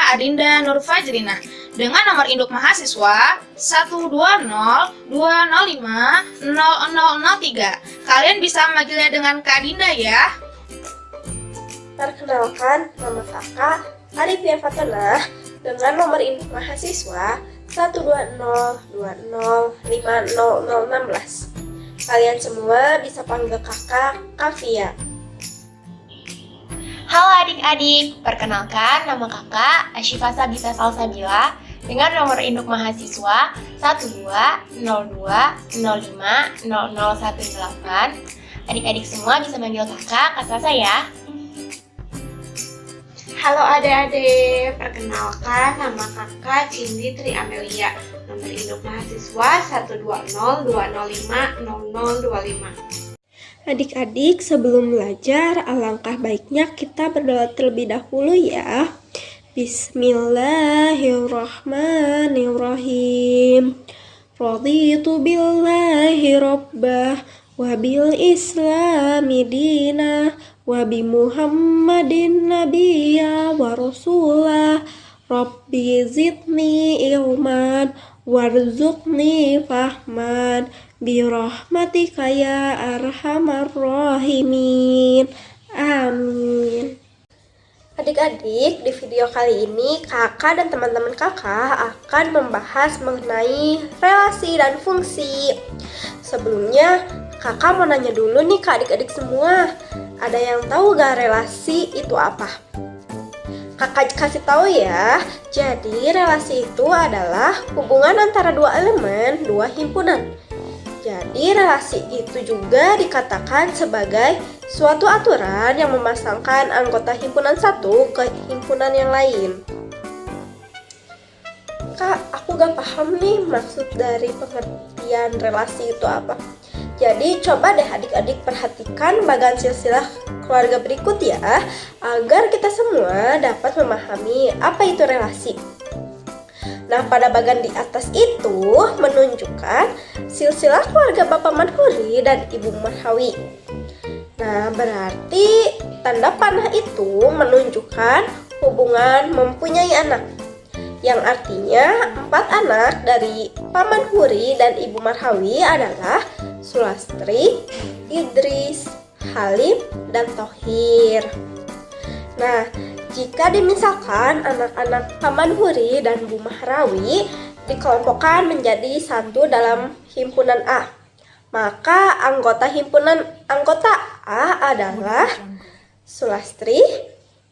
saya Adinda Nur Fajrina dengan nomor induk mahasiswa 12020500003. Kalian bisa memanggilnya dengan Kak Adinda ya. Perkenalkan, nama kakak Arifia Fatona dengan nomor induk mahasiswa 120205016. Kalian semua bisa panggil kakak Kavia. Halo adik-adik, perkenalkan nama kakak Asyifa Sabita Salsabila dengan nomor induk mahasiswa 12020500018. Adik-adik semua bisa manggil kakak Kak Sasa ya. Halo adik-adik, perkenalkan nama kakak Cindy Tri Amelia, nomor induk mahasiswa 12020500025. Adik-adik, sebelum belajar, alangkah baiknya kita berdoa terlebih dahulu ya. Bismillahirrahmanirrahim. Raditu billahi rabbah wa bil islami dinah wa bi Muhammadin nabiyya wa rasulah. Rabbi zidni ilman warzuqni fahman birahmatika ya arhamar rahimin. Amin. Adik-adik, di video kali ini kakak dan teman-teman kakak akan membahas mengenai relasi dan fungsi. Sebelumnya, kakak mau nanya dulu nih ke adik-adik semua. Ada yang tahu gak relasi itu apa? Kakak kasih tahu ya. Jadi relasi itu adalah hubungan antara dua elemen, dua himpunan. Jadi relasi itu juga dikatakan sebagai suatu aturan yang memasangkan anggota himpunan satu ke himpunan yang lain. Kak, aku gak paham nih maksud dari pengertian relasi itu apa. Jadi coba deh adik-adik perhatikan bagan silsilah keluarga berikut ya, agar kita semua dapat memahami apa itu relasi. Nah, pada bagian di atas itu menunjukkan silsilah keluarga Bapak Manhuri dan Ibu Marhawi. Nah, berarti tanda panah itu menunjukkan hubungan mempunyai anak, yang artinya 4 anak dari Pak Manhuri dan Ibu Marhawi adalah Sulastri, Idris, Halim, dan Thohir. Nah, jika dimisalkan anak-anak Pak Manhuri dan Bu Marhawi dikelompokkan menjadi satu dalam himpunan A, maka anggota A adalah Sulastri,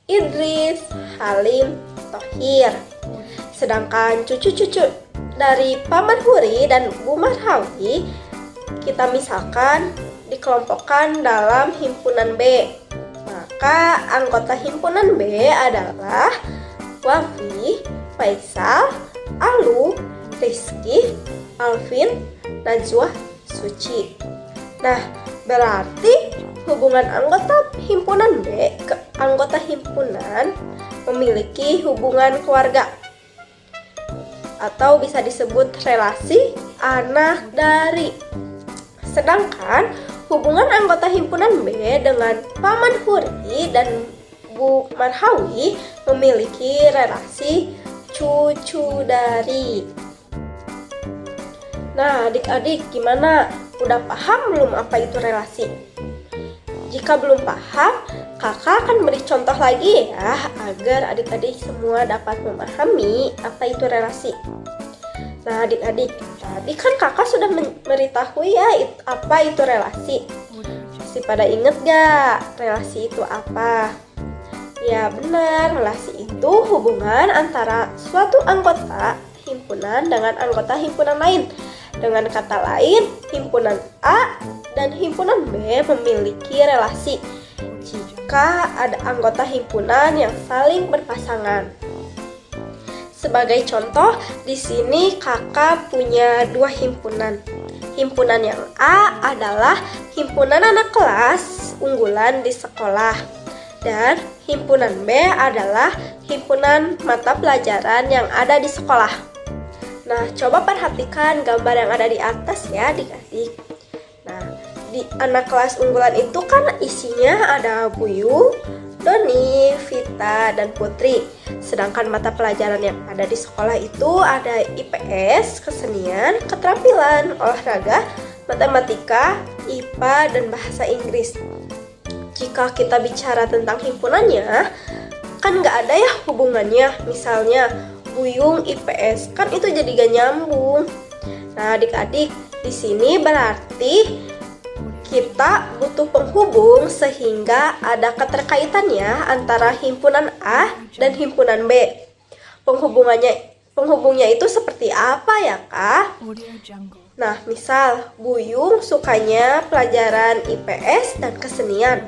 Idris, Halim, Thohir. Sedangkan cucu-cucu dari Pak Manhuri dan Bu Marhawi kita misalkan dikelompokkan dalam himpunan B. Maka anggota himpunan B adalah Wafi, Faisal, Alu, Rizky, Alvin, Najwa, Suci. Nah, berarti hubungan anggota himpunan B ke anggota himpunan memiliki hubungan keluarga, atau bisa disebut relasi anak dari. Sedangkan hubungan anggota himpunan B dengan Pak Manhuri dan Bu Marhawi memiliki relasi cucu dari. Nah, adik-adik gimana? Udah paham belum apa itu relasi? Jika belum paham, kakak akan beri contoh lagi ya, agar adik-adik semua dapat memahami apa itu relasi. Nah, adik-adik, tadi kan kakak sudah memberitahu ya apa itu relasi. Masih pada inget gak relasi itu apa? Ya benar, relasi itu hubungan antara suatu anggota himpunan dengan anggota himpunan lain. Dengan kata lain, himpunan A dan himpunan B memiliki relasi jika ada anggota himpunan yang saling berpasangan. Sebagai contoh, di sini kakak punya 2 himpunan. Himpunan yang A adalah himpunan anak kelas unggulan di sekolah, dan himpunan B adalah himpunan mata pelajaran yang ada di sekolah. Nah, coba perhatikan gambar yang ada di atas ya adik-adik. Nah, di anak kelas unggulan itu kan isinya ada Buyu, Doni, Vita, dan Putri. Sedangkan mata pelajaran yang ada di sekolah itu ada IPS, kesenian, keterampilan, olahraga, matematika, IPA, dan bahasa Inggris. Jika kita bicara tentang himpunannya, kan nggak ada ya hubungannya. Misalnya Buyung IPS, kan itu jadi gak nyambung. Nah adik-adik, di sini berarti kita butuh penghubung sehingga ada keterkaitannya antara himpunan A dan himpunan B. Penghubungnya itu seperti apa ya, Kak? Nah, misal Buyung sukanya pelajaran IPS dan kesenian.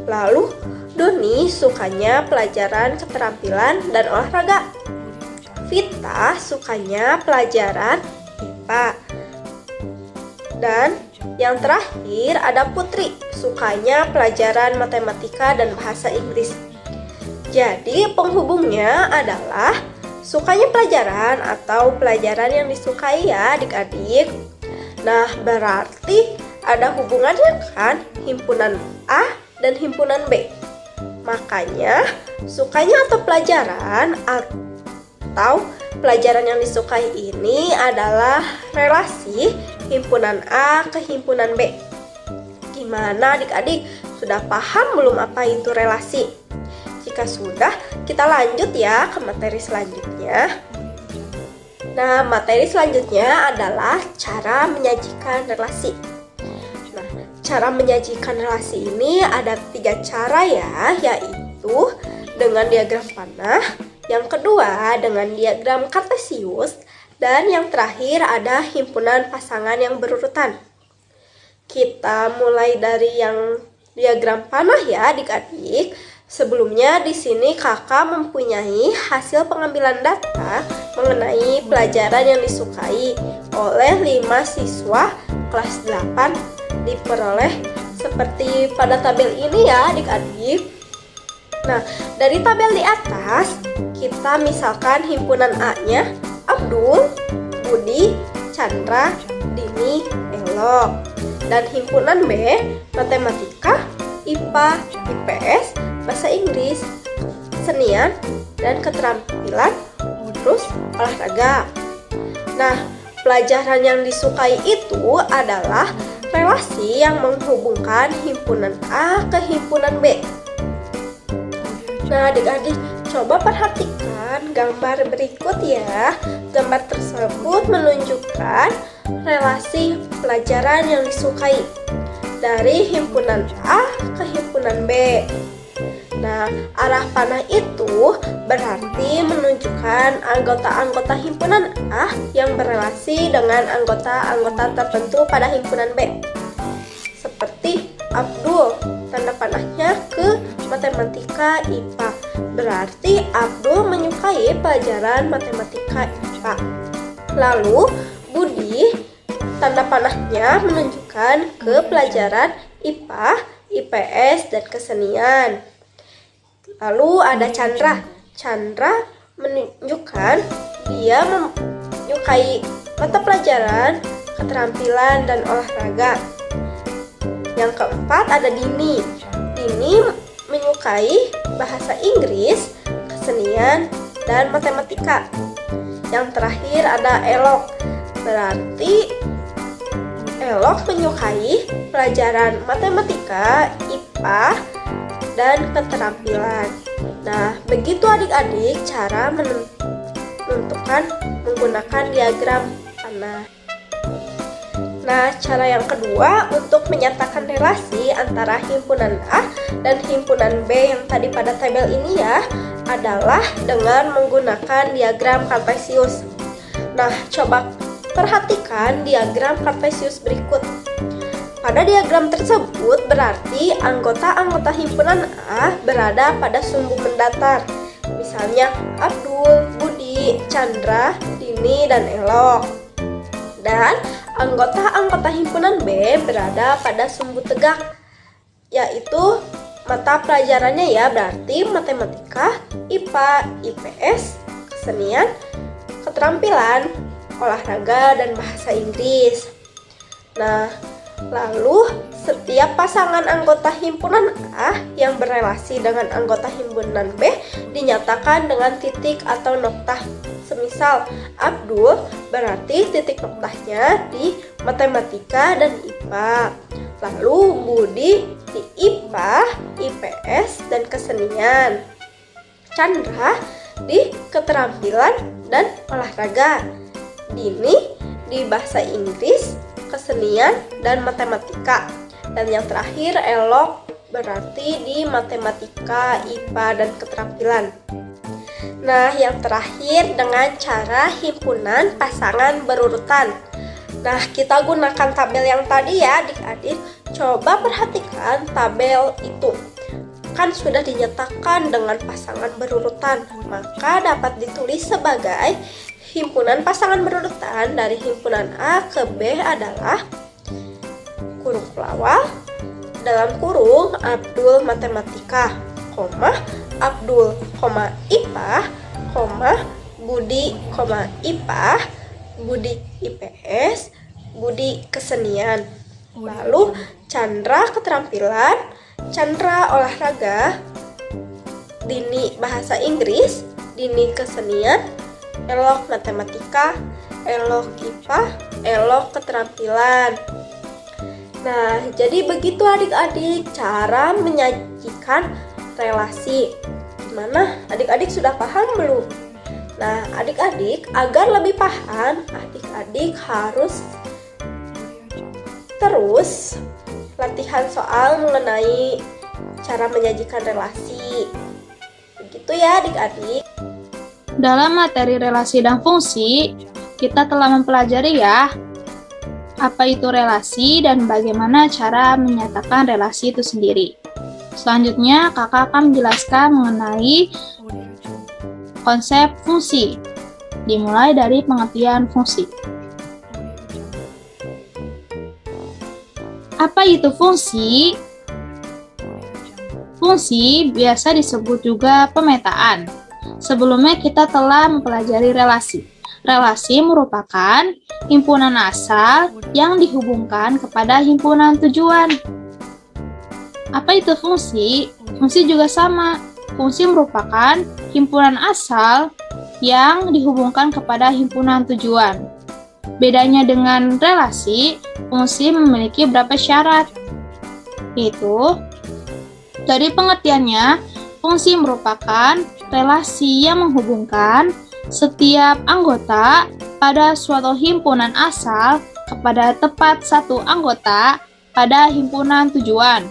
Lalu Doni sukanya pelajaran keterampilan dan olahraga. Vita sukanya pelajaran IPA. Dan yang terakhir ada Putri, sukanya pelajaran matematika dan bahasa Inggris. Jadi penghubungnya adalah sukanya pelajaran atau pelajaran yang disukai ya adik-adik. Nah berarti ada hubungannya kan himpunan A dan himpunan B. Makanya sukanya atau pelajaran atau pelajaran yang disukai ini adalah relasi himpunan A ke himpunan B. Gimana adik-adik? Sudah paham belum apa itu relasi? Jika sudah, kita lanjut ya ke materi selanjutnya. Nah, materi selanjutnya adalah cara menyajikan relasi. Nah, cara menyajikan relasi ini ada 3 cara ya, yaitu dengan diagram panah, yang kedua dengan diagram kartesius, dan yang terakhir ada himpunan pasangan yang berurutan. Kita mulai dari yang diagram panah ya adik-adik. Sebelumnya di sini kakak mempunyai hasil pengambilan data mengenai pelajaran yang disukai oleh 5 siswa kelas 8 diperoleh seperti pada tabel ini ya adik-adik. Nah, dari tabel di atas kita misalkan himpunan A-nya Abdul, Budi, Chandra, Dini, Elok. Dan himpunan B matematika, IPA, IPS, bahasa Inggris, kesenian, dan keterampilan, terus olahraga. Nah, pelajaran yang disukai itu adalah relasi yang menghubungkan himpunan A ke himpunan B. Nah, adik-adik, coba perhatikan gambar berikut ya. Gambar tersebut menunjukkan relasi pelajaran yang disukai dari himpunan A ke himpunan B. Nah, arah panah itu berarti menunjukkan anggota-anggota himpunan A yang berelasi dengan anggota-anggota tertentu pada himpunan B. Seperti Abdul, tanda panahnya ke matematika IPA. Berarti Abdul menyukai pelajaran matematika IPA. Lalu Budi, tanda panahnya menunjukkan ke pelajaran IPA, IPS, dan kesenian. Lalu ada Chandra. Chandra menunjukkan dia menyukai mata pelajaran keterampilan dan olahraga. Yang keempat ada Dini. Dini menyukai bahasa Inggris, kesenian, dan matematika. Yang terakhir ada Elok. Berarti Elok menyukai pelajaran matematika, IPA, dan keterampilan. Nah, begitu adik-adik cara menentukan menggunakan diagram panah. Nah, cara yang kedua untuk menyatakan relasi antara himpunan A dan himpunan B yang tadi pada tabel ini ya, adalah dengan menggunakan diagram kartesius. Nah, coba perhatikan diagram kartesius berikut. Pada diagram tersebut berarti anggota-anggota himpunan A berada pada sumbu mendatar. Misalnya Abdul, Budi, Chandra, Dini, dan Elok. Dan anggota-anggota himpunan B berada pada sumbu tegak, yaitu mata pelajarannya ya, berarti matematika, IPA, IPS, kesenian, keterampilan, olahraga, dan bahasa Inggris. Nah, lalu Setiap pasangan anggota himpunan A yang berelasi dengan anggota himpunan B dinyatakan dengan titik atau noktah. Semisal Abdul berarti titik noktahnya di matematika dan IPA. Lalu Budi di IPA, IPS, dan kesenian. Chandra di keterampilan dan olahraga. Dini di bahasa Inggris, kesenian, dan matematika. Dan yang terakhir Elok berarti di matematika, IPA, dan keterampilan. Nah, yang terakhir dengan cara himpunan pasangan berurutan. Nah, kita gunakan tabel yang tadi ya adik-adik. Coba perhatikan tabel itu. Kan sudah dinyatakan dengan pasangan berurutan, maka dapat ditulis sebagai himpunan pasangan berurutan dari himpunan A ke B adalah kurung pelawal, dalam kurung Abdul matematika, koma Abdul, koma IPA, koma Budi, koma IPA, Budi IPS, Budi kesenian. Lalu Chandra keterampilan, Chandra olahraga, Dini bahasa Inggris, Dini kesenian, Elok matematika, Elok IPA, Elok keterampilan. Nah, jadi begitu adik-adik cara menyajikan relasi. Gimana? Adik-adik sudah paham belum? Nah, adik-adik agar lebih paham, adik-adik harus terus latihan soal mengenai cara menyajikan relasi. Begitu ya adik-adik. Dalam materi relasi dan fungsi, kita telah mempelajari ya apa itu relasi dan bagaimana cara menyatakan relasi itu sendiri. Selanjutnya, kakak akan menjelaskan mengenai konsep fungsi, dimulai dari pengertian fungsi. Apa itu fungsi? Fungsi biasa disebut juga pemetaan. Sebelumnya kita telah mempelajari relasi. Relasi merupakan himpunan asal yang dihubungkan kepada himpunan tujuan. Apa itu fungsi? Fungsi juga sama. Fungsi merupakan himpunan asal yang dihubungkan kepada himpunan tujuan. Bedanya dengan relasi, fungsi memiliki beberapa syarat. Yaitu, dari pengertiannya, fungsi merupakan relasi yang menghubungkan setiap anggota pada suatu himpunan asal kepada tepat satu anggota pada himpunan tujuan.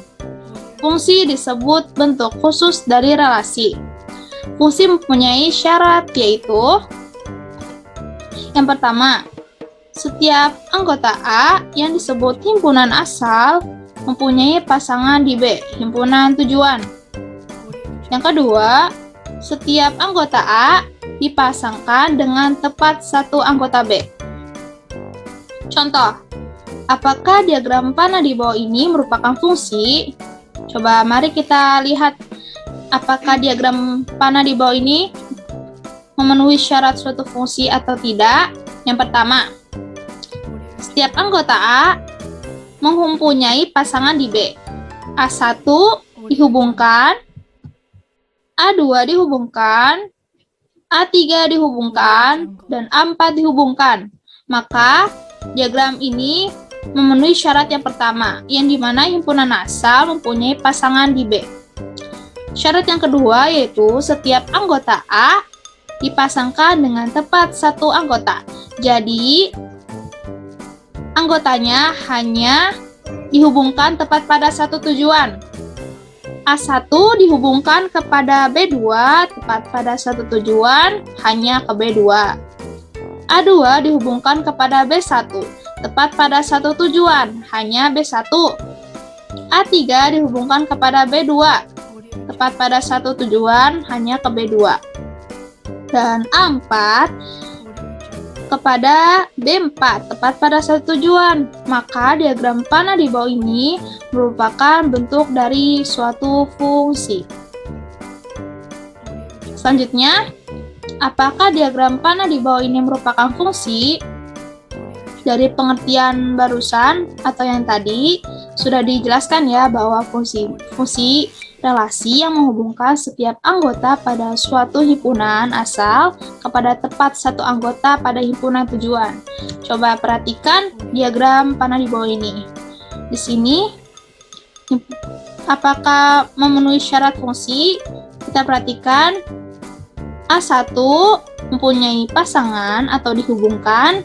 Fungsi disebut bentuk khusus dari relasi. Fungsi mempunyai syarat yaitu yang pertama, setiap anggota A yang disebut himpunan asal mempunyai pasangan di B, himpunan tujuan. Yang kedua, setiap anggota A dipasangkan dengan tepat satu anggota B. Contoh, apakah diagram panah di bawah ini merupakan fungsi? Coba mari kita lihat apakah diagram panah di bawah ini memenuhi syarat suatu fungsi atau tidak. Yang pertama, setiap anggota A mempunyai pasangan di B. A1 dihubungkan, A2 dihubungkan, A3 dihubungkan, dan A4 dihubungkan. Maka, diagram ini memenuhi syarat yang pertama, yang dimana himpunan asal mempunyai pasangan di B. Syarat yang kedua yaitu setiap anggota A dipasangkan dengan tepat satu anggota. Jadi, anggotanya hanya dihubungkan tepat pada satu tujuan. A1 dihubungkan kepada B2 tepat pada satu tujuan, hanya ke B2. A2 dihubungkan kepada B1 tepat pada satu tujuan, hanya B1. A3 dihubungkan kepada B2 tepat pada satu tujuan, hanya ke B2. Dan A4 kepada B4 tepat pada satu tujuan. Maka diagram panah di bawah ini merupakan bentuk dari suatu fungsi. Selanjutnya, apakah diagram panah di bawah ini merupakan fungsi? Dari pengertian barusan atau yang tadi sudah dijelaskan ya bahwa fungsi relasi yang menghubungkan setiap anggota pada suatu himpunan asal kepada tepat satu anggota pada himpunan tujuan. Coba perhatikan diagram panah di bawah ini. Di sini, apakah memenuhi syarat fungsi? Kita perhatikan A1 mempunyai pasangan atau dihubungkan,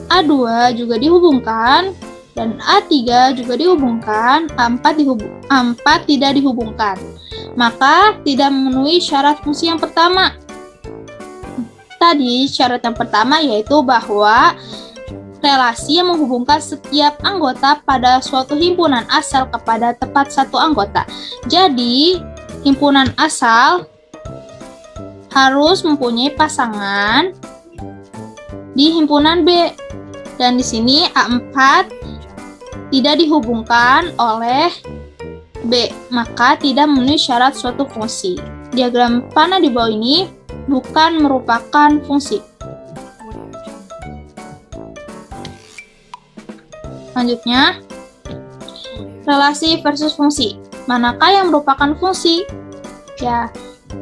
A2 juga dihubungkan, dan A3 juga dihubungkan, A4 tidak dihubungkan. Maka tidak memenuhi syarat fungsi yang pertama. Tadi syarat yang pertama yaitu bahwa relasi yang menghubungkan setiap anggota pada suatu himpunan asal kepada tepat satu anggota. Jadi, himpunan asal harus mempunyai pasangan di himpunan B. Dan di sini A4 tidak dihubungkan oleh B, maka tidak memenuhi syarat suatu fungsi. Diagram panah di bawah ini bukan merupakan fungsi. Selanjutnya, relasi versus fungsi. Manakah yang merupakan fungsi? Ya,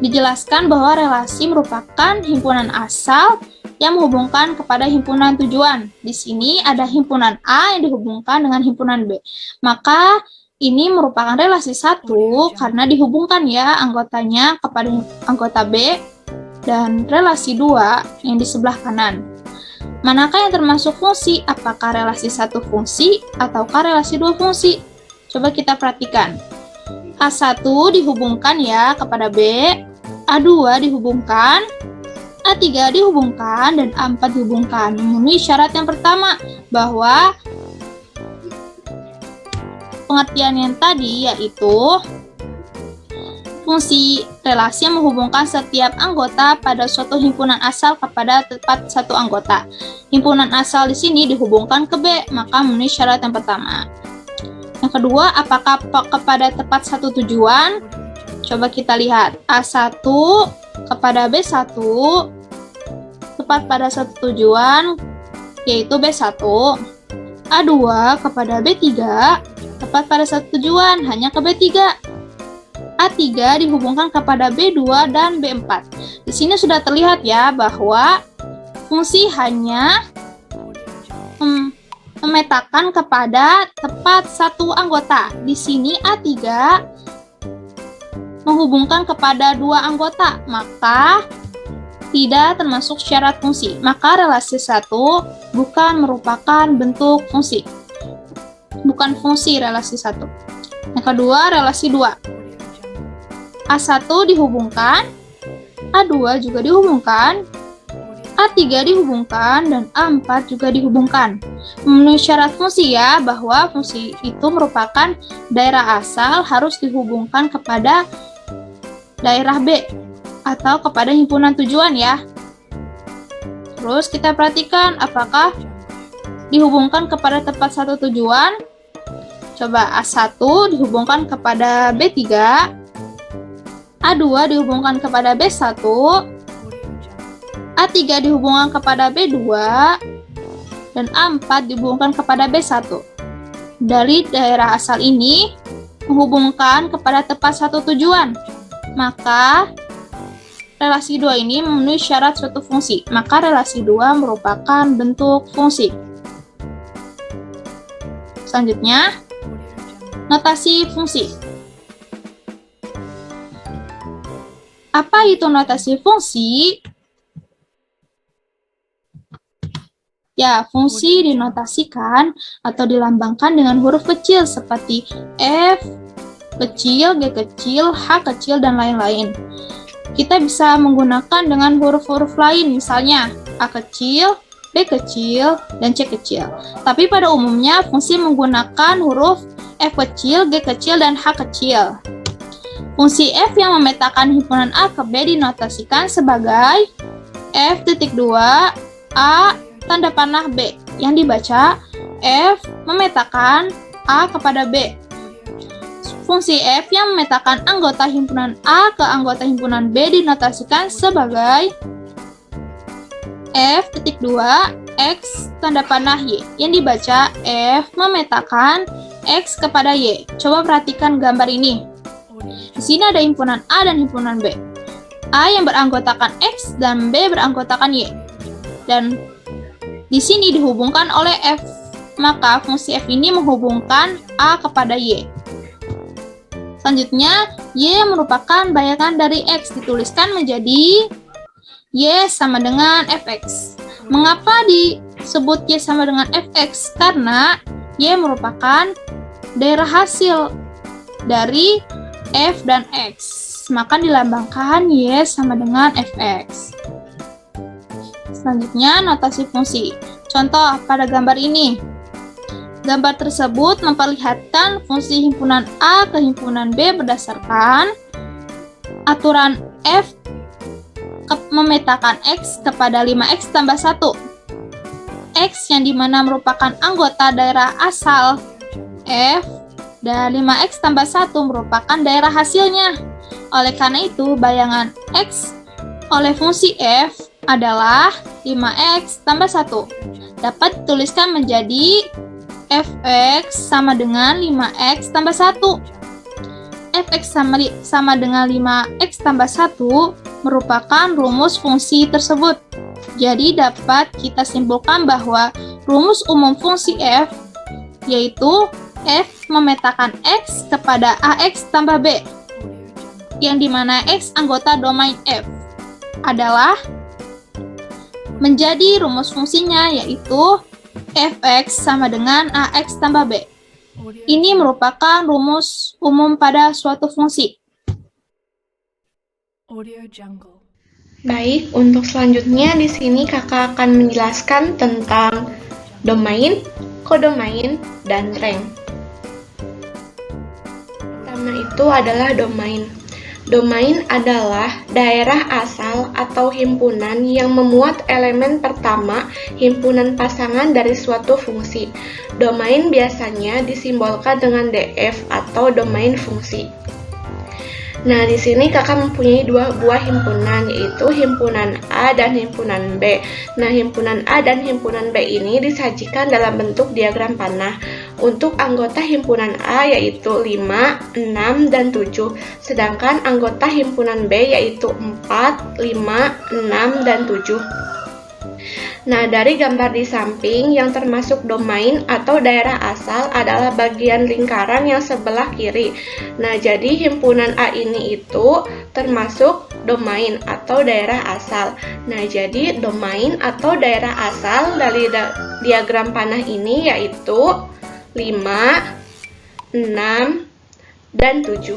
dijelaskan bahwa relasi merupakan himpunan asal yang menghubungkan kepada himpunan tujuan. Di sini ada himpunan A yang dihubungkan dengan himpunan B. Maka ini merupakan relasi satu karena dihubungkan ya anggotanya kepada anggota B, dan relasi 2 yang di sebelah kanan. Manakah yang termasuk fungsi? Apakah relasi satu fungsi ataukah relasi 2 fungsi? Coba kita perhatikan. A1 dihubungkan ya kepada B, A2 dihubungkan, A3 dihubungkan, dan A4 dihubungkan. Memenuhi syarat yang pertama bahwa pengertian yang tadi yaitu fungsi relasi yang menghubungkan setiap anggota pada suatu himpunan asal kepada tepat satu anggota. Himpunan asal di sini dihubungkan ke B, maka memenuhi syarat yang pertama. Yang kedua, apakah kepada tepat satu tujuan? Coba kita lihat. A1 kepada B1 tepat pada satu tujuan, yaitu B1. A2 kepada B3 tepat pada satu tujuan, hanya ke B3. A3 dihubungkan kepada B2 dan B4. Di sini sudah terlihat ya bahwa fungsi hanya memetakan kepada tepat satu anggota. Di sini A3 menghubungkan kepada 2 anggota, maka tidak termasuk syarat fungsi. Maka relasi 1 bukan merupakan bentuk fungsi. Bukan fungsi relasi 1. Yang kedua, relasi 2. A1 dihubungkan, A2 juga dihubungkan, A3 dihubungkan, dan A4 juga dihubungkan. Memenuhi syarat fungsi ya, bahwa fungsi itu merupakan daerah asal harus dihubungkan kepada daerah B atau kepada himpunan tujuan ya. Terus kita perhatikan apakah dihubungkan kepada tepat satu tujuan. Coba A1 dihubungkan kepada B3, A2 dihubungkan kepada B1, A3 dihubungkan kepada B2, dan A4 dihubungkan kepada B1. Dari daerah asal ini menghubungkan kepada tepat satu tujuan, maka relasi 2 ini memenuhi syarat suatu fungsi. Maka relasi 2 merupakan bentuk fungsi. Selanjutnya, notasi fungsi. Apa itu notasi fungsi? Ya, fungsi dinotasikan atau dilambangkan dengan huruf kecil seperti F kecil, G kecil, H kecil, dan lain-lain. Kita bisa menggunakan dengan huruf-huruf lain, misalnya A kecil, B kecil, dan C kecil. Tapi pada umumnya fungsi menggunakan huruf F kecil, G kecil, dan H kecil. Fungsi F yang memetakan himpunan A ke B dinotasikan sebagai F.2 A tanda panah B, yang dibaca F memetakan A kepada B. Fungsi F yang memetakan anggota himpunan A ke anggota himpunan B dinotasikan sebagai F.2 X tanda panah Y, yang dibaca F memetakan X kepada Y. Coba perhatikan gambar ini. Di sini ada himpunan A dan himpunan B. A yang beranggotakan X dan B beranggotakan Y. Dan di sini dihubungkan oleh F. Maka fungsi F ini menghubungkan A kepada Y. Selanjutnya, Y merupakan bayangan dari X, dituliskan menjadi Y sama dengan Fx. Mengapa disebut Y sama dengan Fx? Karena Y merupakan daerah hasil dari F dan X. Maka dilambangkan Y sama dengan Fx. Selanjutnya, notasi fungsi. Contoh pada gambar ini. Gambar tersebut memperlihatkan fungsi himpunan A ke himpunan B berdasarkan aturan F memetakan X kepada 5X tambah 1. X yang dimana merupakan anggota daerah asal F dan 5X tambah 1 merupakan daerah hasilnya. Oleh karena itu, bayangan X oleh fungsi F adalah 5X tambah 1. Dapat dituliskan menjadi Fx sama dengan 5X tambah 1. Fx sama dengan 5X tambah 1 merupakan rumus fungsi tersebut. Jadi dapat kita simpulkan bahwa rumus umum fungsi F yaitu F memetakan X kepada AX tambah B, yang dimana X anggota domain F adalah menjadi rumus fungsinya yaitu Fx sama dengan AX tambah B. Ini merupakan rumus umum pada suatu fungsi. Baik, untuk selanjutnya di sini kakak akan menjelaskan tentang domain, kodomain, dan rank. Pertama itu adalah domain. Domain adalah daerah asal atau himpunan yang memuat elemen pertama himpunan pasangan dari suatu fungsi. Domain biasanya disimbolkan dengan DF atau domain fungsi. Nah, di sini kakak mempunyai dua buah himpunan, yaitu himpunan A dan himpunan B. Nah, himpunan A dan himpunan B ini disajikan dalam bentuk diagram panah. Untuk anggota himpunan A yaitu 5, 6, dan 7. Sedangkan anggota himpunan B yaitu 4, 5, 6, dan 7. Nah, dari gambar di samping yang termasuk domain atau daerah asal adalah bagian lingkaran yang sebelah kiri. Nah, jadi himpunan A ini itu termasuk domain atau daerah asal. Nah, jadi domain atau daerah asal dari diagram panah ini yaitu 5, 6, dan 7.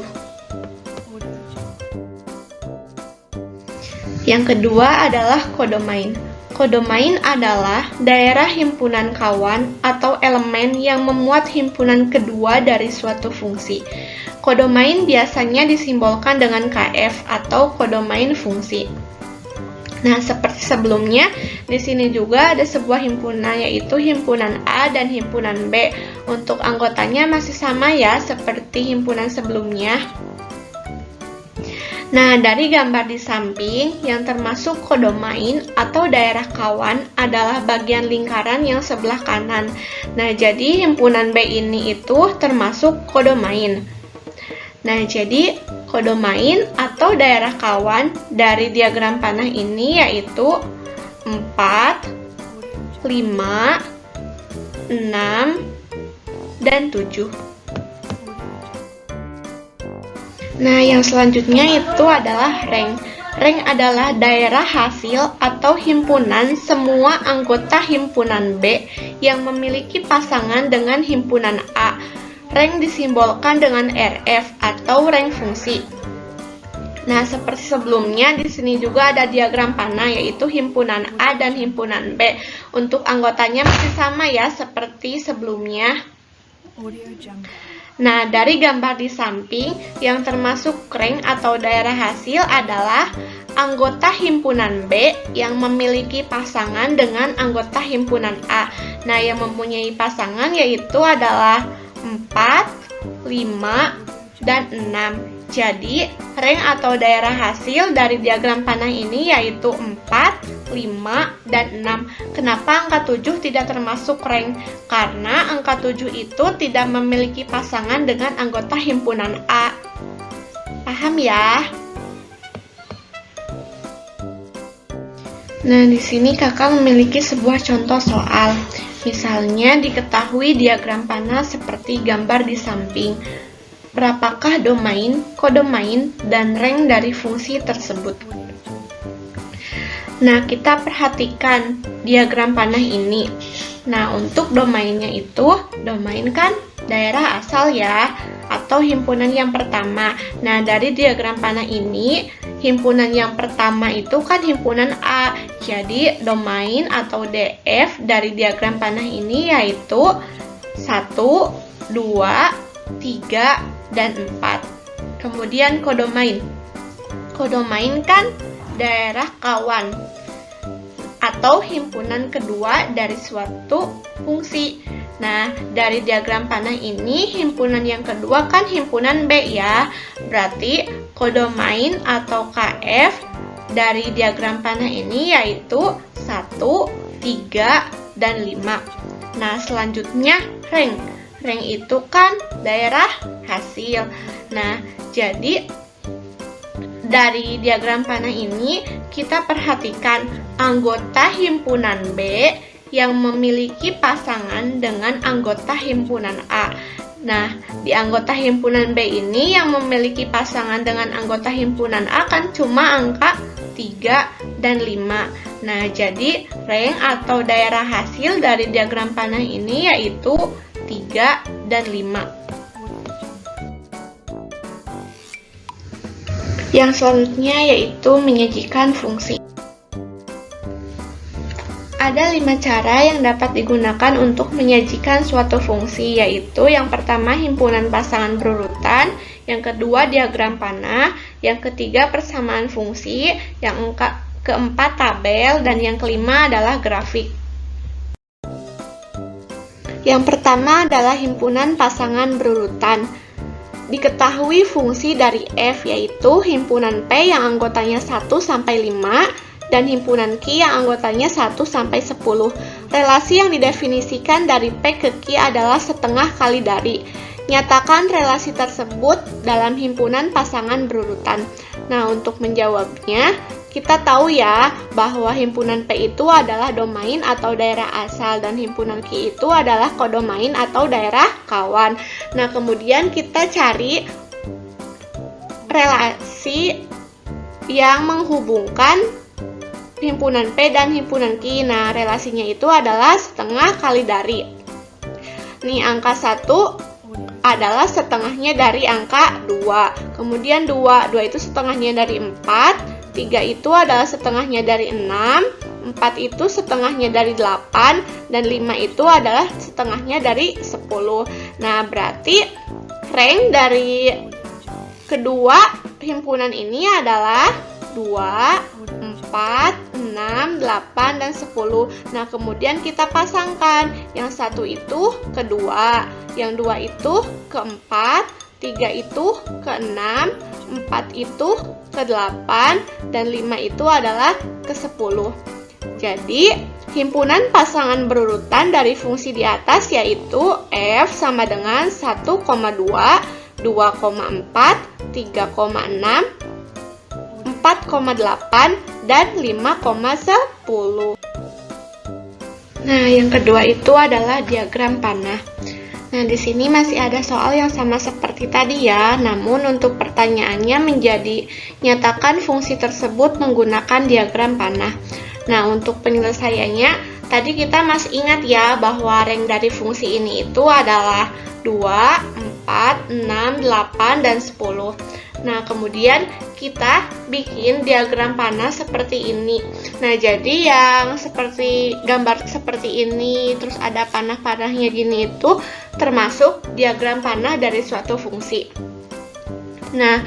Yang kedua adalah kodomain. Kodomain adalah daerah himpunan kawan atau elemen yang memuat himpunan kedua dari suatu fungsi. Kodomain biasanya disimbolkan dengan KF atau kodomain fungsi. Nah, seperti sebelumnya, di sini juga ada sebuah himpunan yaitu himpunan A dan himpunan B. Untuk anggotanya masih sama ya, seperti himpunan sebelumnya. Nah, dari gambar di samping yang termasuk kodomain atau daerah kawan adalah bagian lingkaran yang sebelah kanan. Nah, jadi himpunan B ini itu termasuk kodomain. Nah, jadi kodomain atau daerah kawan dari diagram panah ini yaitu 4, 5, 6, dan 7. Nah, yang selanjutnya itu adalah rank. Rank adalah daerah hasil atau himpunan semua anggota himpunan B yang memiliki pasangan dengan himpunan A. Rank disimbolkan dengan RF atau rank fungsi. Nah, seperti sebelumnya, di sini juga ada diagram panah yaitu himpunan A dan himpunan B. Untuk anggotanya masih sama ya, seperti sebelumnya. Nah, dari gambar di samping yang termasuk rank atau daerah hasil adalah anggota himpunan B yang memiliki pasangan dengan anggota himpunan A. Nah, yang mempunyai pasangan yaitu adalah 4, 5, dan 6. Jadi, range atau daerah hasil dari diagram panah ini yaitu 4, 5, dan 6. Kenapa angka 7 tidak termasuk range? Karena angka 7 itu tidak memiliki pasangan dengan anggota himpunan A. Paham ya? Nah, di sini kakak memiliki sebuah contoh soal. Misalnya diketahui diagram panah seperti gambar di samping. Berapakah domain, kodomain, dan range dari fungsi tersebut? Nah, kita perhatikan diagram panah ini. Nah, untuk domainnya itu, domain kan daerah asal ya, atau himpunan yang pertama. Nah, dari diagram panah ini, himpunan yang pertama itu kan himpunan A. Jadi, domain atau DF dari diagram panah ini yaitu 1, 2, 3, dan 4. Kemudian kodomain. Kodomain kan daerah kawan atau himpunan kedua dari suatu fungsi. Nah, dari diagram panah ini, himpunan yang kedua kan himpunan B ya. Berarti kodomain atau KF dari diagram panah ini yaitu 1, 3, dan 5. Nah, selanjutnya range. Range itu kan daerah hasil. Nah, jadi dari diagram panah ini kita perhatikan anggota himpunan B yang memiliki pasangan dengan anggota himpunan A. Nah, di anggota himpunan B ini yang memiliki pasangan dengan anggota himpunan A kan cuma angka 3 dan 5. Nah, jadi range atau daerah hasil dari diagram panah ini yaitu 3 dan 5. Yang selanjutnya yaitu menyajikan fungsi. Ada 5 cara yang dapat digunakan untuk menyajikan suatu fungsi, yaitu yang pertama himpunan pasangan berurutan, yang kedua diagram panah, yang ketiga persamaan fungsi, yang keempat tabel, dan yang kelima adalah grafik. Yang pertama adalah himpunan pasangan berurutan. Diketahui fungsi dari F yaitu himpunan P yang anggotanya 1 sampai 5 dan himpunan Q yang anggotanya 1 sampai 10. Relasi yang didefinisikan dari P ke Q adalah setengah kali dari. Nyatakan relasi tersebut dalam himpunan pasangan berurutan. Nah, untuk menjawabnya, kita tahu ya bahwa himpunan P itu adalah domain atau daerah asal dan himpunan Q itu adalah kodomain atau daerah kawan. Nah, kemudian kita cari relasi yang menghubungkan himpunan P dan himpunan Q. Nah, relasinya itu adalah setengah kali dari. Nih, angka 1 adalah setengahnya dari angka 2. Kemudian 2 itu setengahnya dari 4. 3 itu adalah setengahnya dari 6, 4 itu setengahnya dari 8, dan 5 itu adalah setengahnya dari 10. Nah, berarti range dari kedua himpunan ini adalah 2, 4, 6, 8, dan 10. Nah, kemudian kita pasangkan. Yang 1 itu ke 2, yang 2 itu ke 4, 3 itu ke 6, 4 itu ke 8, dan 5 itu adalah ke 10. Jadi, himpunan pasangan berurutan dari fungsi di atas yaitu F sama dengan 1,2, 2,4, 3,6, 4,8, dan 5,10. Nah, yang kedua itu adalah diagram panah. Nah, di sini masih ada soal yang sama seperti tadi ya, namun untuk pertanyaannya menjadi nyatakan fungsi tersebut menggunakan diagram panah. Nah, untuk penyelesaiannya, tadi kita masih ingat ya bahwa range dari fungsi ini itu adalah 2, 4, 6, 8, dan 10. Nah, kemudian kita bikin diagram panah seperti ini. Nah, jadi yang seperti gambar seperti ini, terus ada panah-panahnya gini itu termasuk diagram panah dari suatu fungsi. Nah,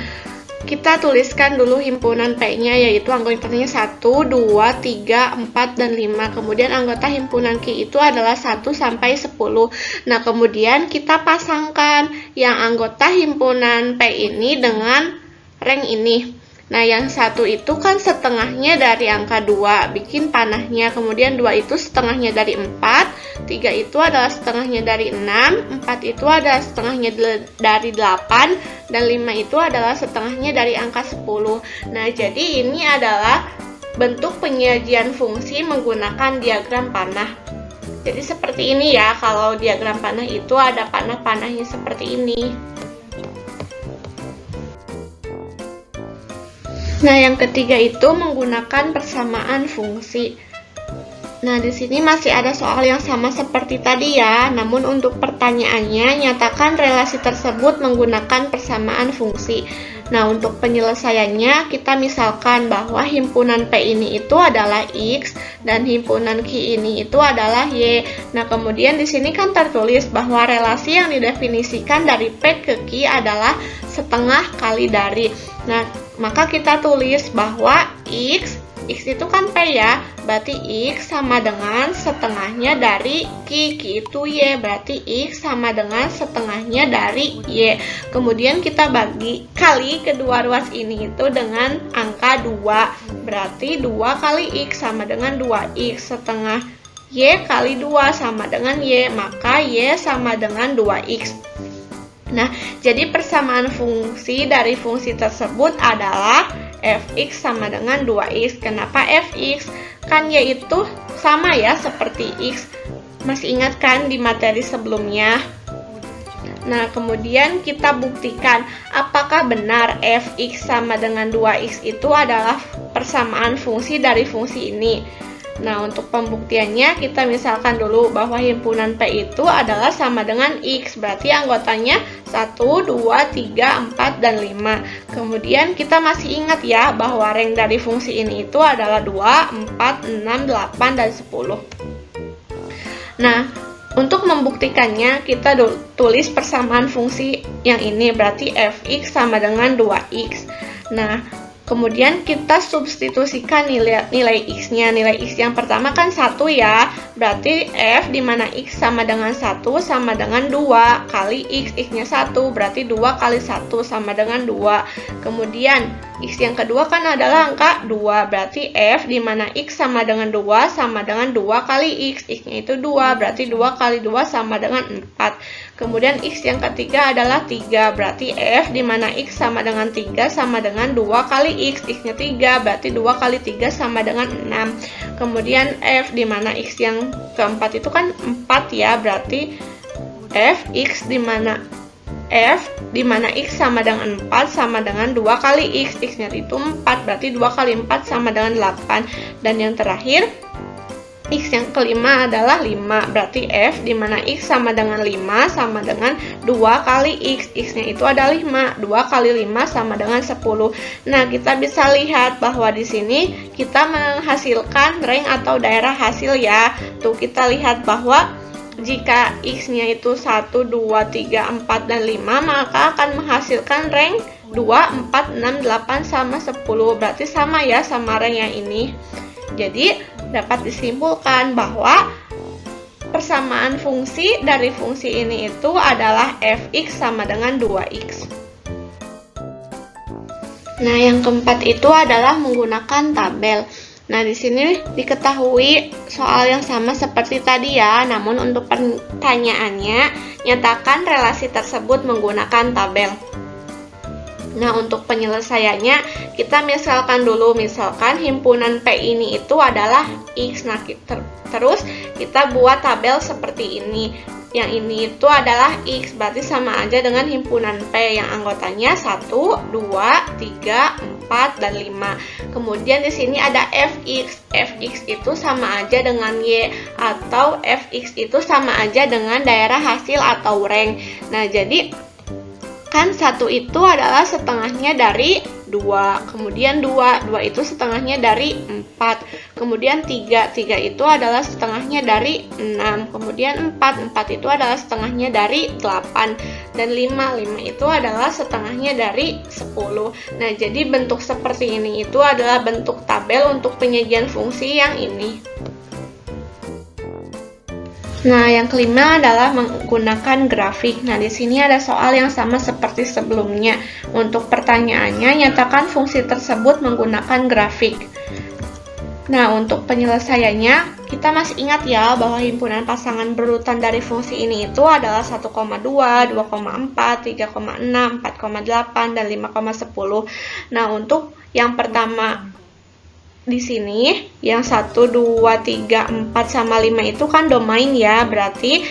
kita tuliskan dulu himpunan P-nya, yaitu anggotanya 1, 2, 3, 4, dan 5. Kemudian anggota himpunan Q itu adalah 1 sampai 10. Nah, kemudian kita pasangkan yang anggota himpunan P ini dengan rank ini. Nah, yang 1 itu kan setengahnya dari angka 2, bikin panahnya. Kemudian 2 itu setengahnya dari 4, 3 itu adalah setengahnya dari 6, 4 itu adalah setengahnya dari 8, dan 5 itu adalah setengahnya dari angka 10. Nah, jadi ini adalah bentuk penyajian fungsi menggunakan diagram panah. Jadi seperti ini ya, kalau diagram panah itu ada panah-panahnya seperti ini. Nah, yang ketiga itu menggunakan persamaan fungsi. Nah, di sini masih ada soal yang sama seperti tadi ya, namun untuk pertanyaannya, nyatakan relasi tersebut menggunakan persamaan fungsi. Nah, untuk penyelesaiannya, kita misalkan bahwa himpunan P ini itu adalah X, dan himpunan Q ini itu adalah Y. Nah, kemudian di sini kan tertulis bahwa relasi yang didefinisikan dari P ke Q adalah setengah kali dari. Nah, maka kita tulis bahwa X itu kan P ya, berarti X sama dengan setengahnya dari Q itu Y, berarti X sama dengan setengahnya dari Y. Kemudian kita bagi kali kedua ruas ini itu dengan angka 2, berarti 2 kali X sama dengan 2X, setengah Y kali 2 sama dengan Y, maka Y sama dengan 2X. Nah, jadi persamaan fungsi dari fungsi tersebut adalah fx sama dengan 2x. Kenapa fx? Kan Y itu sama ya seperti x. Masih ingat kan di materi sebelumnya? Nah, kemudian kita buktikan apakah benar fx sama dengan 2x itu adalah persamaan fungsi dari fungsi ini. Nah, untuk pembuktiannya kita misalkan dulu bahwa himpunan P itu adalah sama dengan X, berarti anggotanya 1, 2, 3, 4, dan 5. Kemudian kita masih ingat ya bahwa rank dari fungsi ini itu adalah 2, 4, 6, 8, dan 10. Nah, untuk membuktikannya kita tulis persamaan fungsi yang ini, berarti fx sama dengan 2x. Nah, kemudian kita substitusikan nilai x-nya. Nilai x yang pertama kan 1 ya, berarti f di mana x sama dengan 1 sama dengan 2 kali x, x-nya 1, berarti 2 kali 1 sama dengan 2. Kemudian x yang kedua kan adalah angka 2, berarti f di mana x sama dengan 2 sama dengan 2 kali x, x-nya itu 2, berarti 2 kali 2 sama dengan 4. Kemudian x yang ketiga adalah 3, berarti f di mana x sama dengan 3 sama dengan 2 kali x, x-nya 3, berarti 2 kali 3 sama dengan 6. Kemudian f di mana x yang keempat itu kan 4 ya, berarti x di mana x sama dengan 4 sama dengan 2 kali x, x-nya itu 4, berarti 2 kali 4 sama dengan 8. Dan yang terakhir x yang kelima adalah 5, berarti f di mana x sama dengan 5 sama dengan 2 kali x, x-nya itu adalah 5, 2 kali 5 sama dengan 10. Nah, kita bisa lihat bahwa di sini kita menghasilkan rank atau daerah hasil ya. Tuh, kita lihat bahwa jika x-nya itu 1, 2, 3, 4, dan 5, maka akan menghasilkan rank 2, 4, 6, 8, sama 10. Berarti sama ya sama rank yang ini. Jadi, dapat disimpulkan bahwa persamaan fungsi dari fungsi ini itu adalah fx sama dengan 2x. Nah, yang keempat itu adalah menggunakan tabel. Nah, di sini diketahui soal yang sama seperti tadi ya, namun untuk pertanyaannya, nyatakan relasi tersebut menggunakan tabel. Nah, untuk penyelesaiannya, kita misalkan dulu, misalkan himpunan P ini itu adalah X. Nah, terus kita buat tabel seperti ini. Yang ini itu adalah X, berarti sama aja dengan himpunan P yang anggotanya 1, 2, 3, 4, dan 5. Kemudian di sini ada Fx. Fx itu sama aja dengan Y, atau Fx itu sama aja dengan daerah hasil atau rank. Nah, jadi kan 1 itu adalah setengahnya dari 2, kemudian 2 itu setengahnya dari 4, kemudian 3 itu adalah setengahnya dari 6, kemudian 4 itu adalah setengahnya dari 8, dan 5 itu adalah setengahnya dari 10. Nah, jadi bentuk seperti ini itu adalah bentuk tabel untuk penyajian fungsi yang ini. Nah, yang kelima adalah menggunakan grafik. Nah, di sini ada soal yang sama seperti sebelumnya. Untuk pertanyaannya, nyatakan fungsi tersebut menggunakan grafik. Nah, untuk penyelesaiannya, kita masih ingat ya bahwa himpunan pasangan berurutan dari fungsi ini itu adalah 1,2, 2,4, 3,6, 4,8, dan 5,10. Nah, untuk yang pertama di sini, yang 1, 2, 3, 4, sama 5 itu kan domain ya, berarti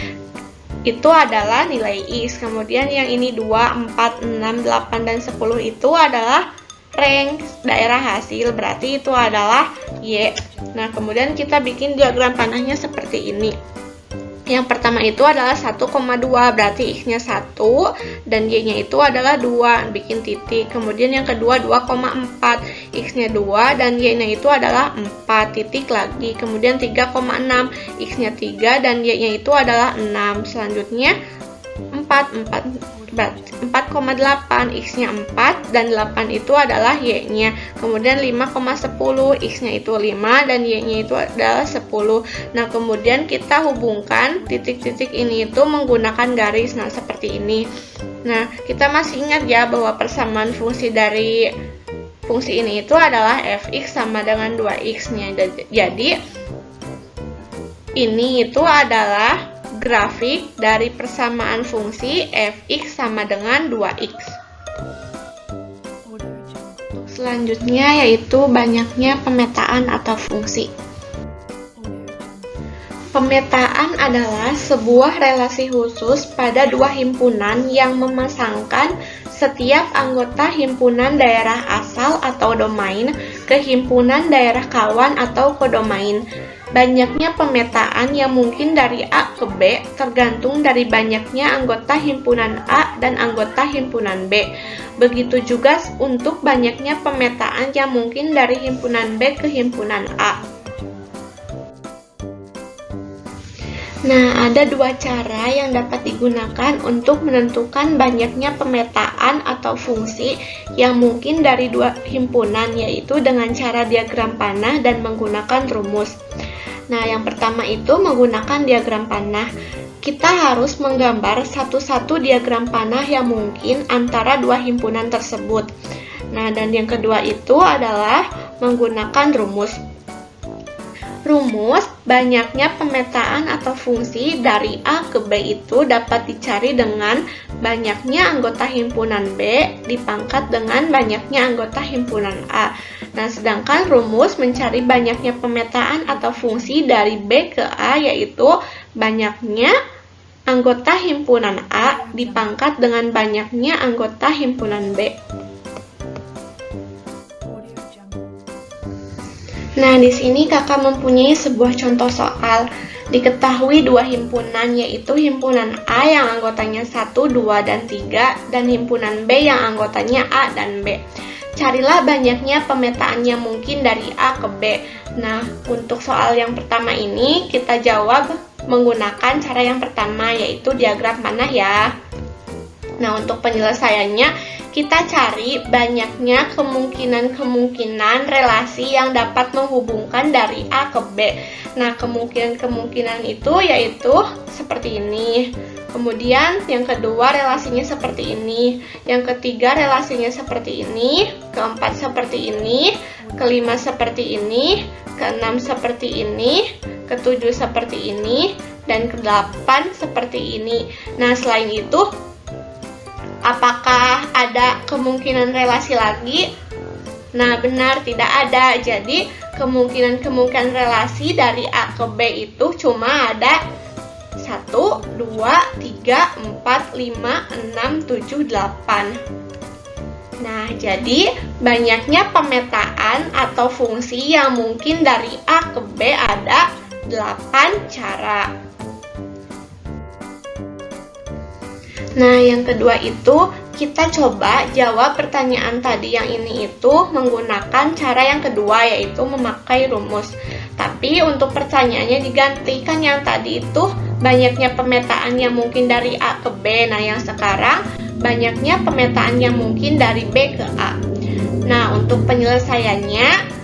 itu adalah nilai X. Kemudian yang ini 2, 4, 6, 8, dan 10 itu adalah range daerah hasil, berarti itu adalah Y. Nah, kemudian kita bikin diagram panahnya seperti ini. Yang pertama itu adalah 1,2, berarti X-nya 1 dan Y-nya itu adalah 2, bikin titik. Kemudian yang kedua 2,4, X-nya 2 dan Y-nya itu adalah 4, titik lagi. Kemudian 3,6, X-nya 3 dan Y-nya itu adalah 6. Selanjutnya 4,8, X-nya 4 dan 8 itu adalah Y-nya. Kemudian 5,10, X-nya itu 5 dan Y-nya itu adalah 10. Nah, kemudian kita hubungkan titik-titik ini itu menggunakan garis. Nah, seperti ini. Nah, kita masih ingat ya bahwa persamaan fungsi dari fungsi ini itu adalah fx sama dengan 2x-nya. Jadi, ini itu adalah grafik dari persamaan fungsi fx sama dengan 2x. Selanjutnya yaitu banyaknya pemetaan atau fungsi. Pemetaan adalah sebuah relasi khusus pada dua himpunan yang memasangkan setiap anggota himpunan daerah asal atau domain ke himpunan daerah kawan atau kodomain. Banyaknya pemetaan yang mungkin dari A ke B tergantung dari banyaknya anggota himpunan A dan anggota himpunan B. Begitu juga untuk banyaknya pemetaan yang mungkin dari himpunan B ke himpunan A. Nah, ada dua cara yang dapat digunakan untuk menentukan banyaknya pemetaan atau fungsi yang mungkin dari dua himpunan, yaitu dengan cara diagram panah dan menggunakan rumus. Nah, yang pertama itu menggunakan diagram panah. Kita harus menggambar satu-satu diagram panah yang mungkin antara dua himpunan tersebut. Nah, dan yang kedua itu adalah menggunakan rumus. Rumus banyaknya pemetaan atau fungsi dari A ke B itu dapat dicari dengan banyaknya anggota himpunan B dipangkat dengan banyaknya anggota himpunan A. Nah, sedangkan rumus mencari banyaknya pemetaan atau fungsi dari B ke A yaitu banyaknya anggota himpunan A dipangkat dengan banyaknya anggota himpunan B. Nah, di sini kakak mempunyai sebuah contoh soal. Diketahui dua himpunan, yaitu himpunan A yang anggotanya 1, 2, dan 3, dan himpunan B yang anggotanya A dan B. Carilah banyaknya pemetaan yang mungkin dari A ke B. Nah, untuk soal yang pertama ini, kita jawab menggunakan cara yang pertama, yaitu diagram panah ya. Nah, untuk penyelesaiannya, kita cari banyaknya kemungkinan-kemungkinan relasi yang dapat menghubungkan dari A ke B. Nah, kemungkinan-kemungkinan itu yaitu seperti ini. Kemudian yang kedua relasinya seperti ini. Yang ketiga relasinya seperti ini. Keempat seperti ini. Kelima seperti ini. Keenam seperti ini. Ketujuh seperti ini. Dan kedelapan seperti ini. Nah, selain itu, apakah ada kemungkinan relasi lagi? Nah, benar, tidak ada. Jadi, kemungkinan relasi dari A ke B itu cuma ada 1, 2, 3, 4, 5, 6, 7, 8. Nah, jadi banyaknya pemetaan atau fungsi yang mungkin dari A ke B ada 8 cara. Nah, yang kedua itu kita coba jawab pertanyaan tadi yang ini itu menggunakan cara yang kedua, yaitu memakai rumus. Tapi untuk pertanyaannya digantikan yang tadi itu banyaknya pemetaan yang mungkin dari A ke B. Nah, yang sekarang banyaknya pemetaan yang mungkin dari B ke A. Nah, untuk penyelesaiannya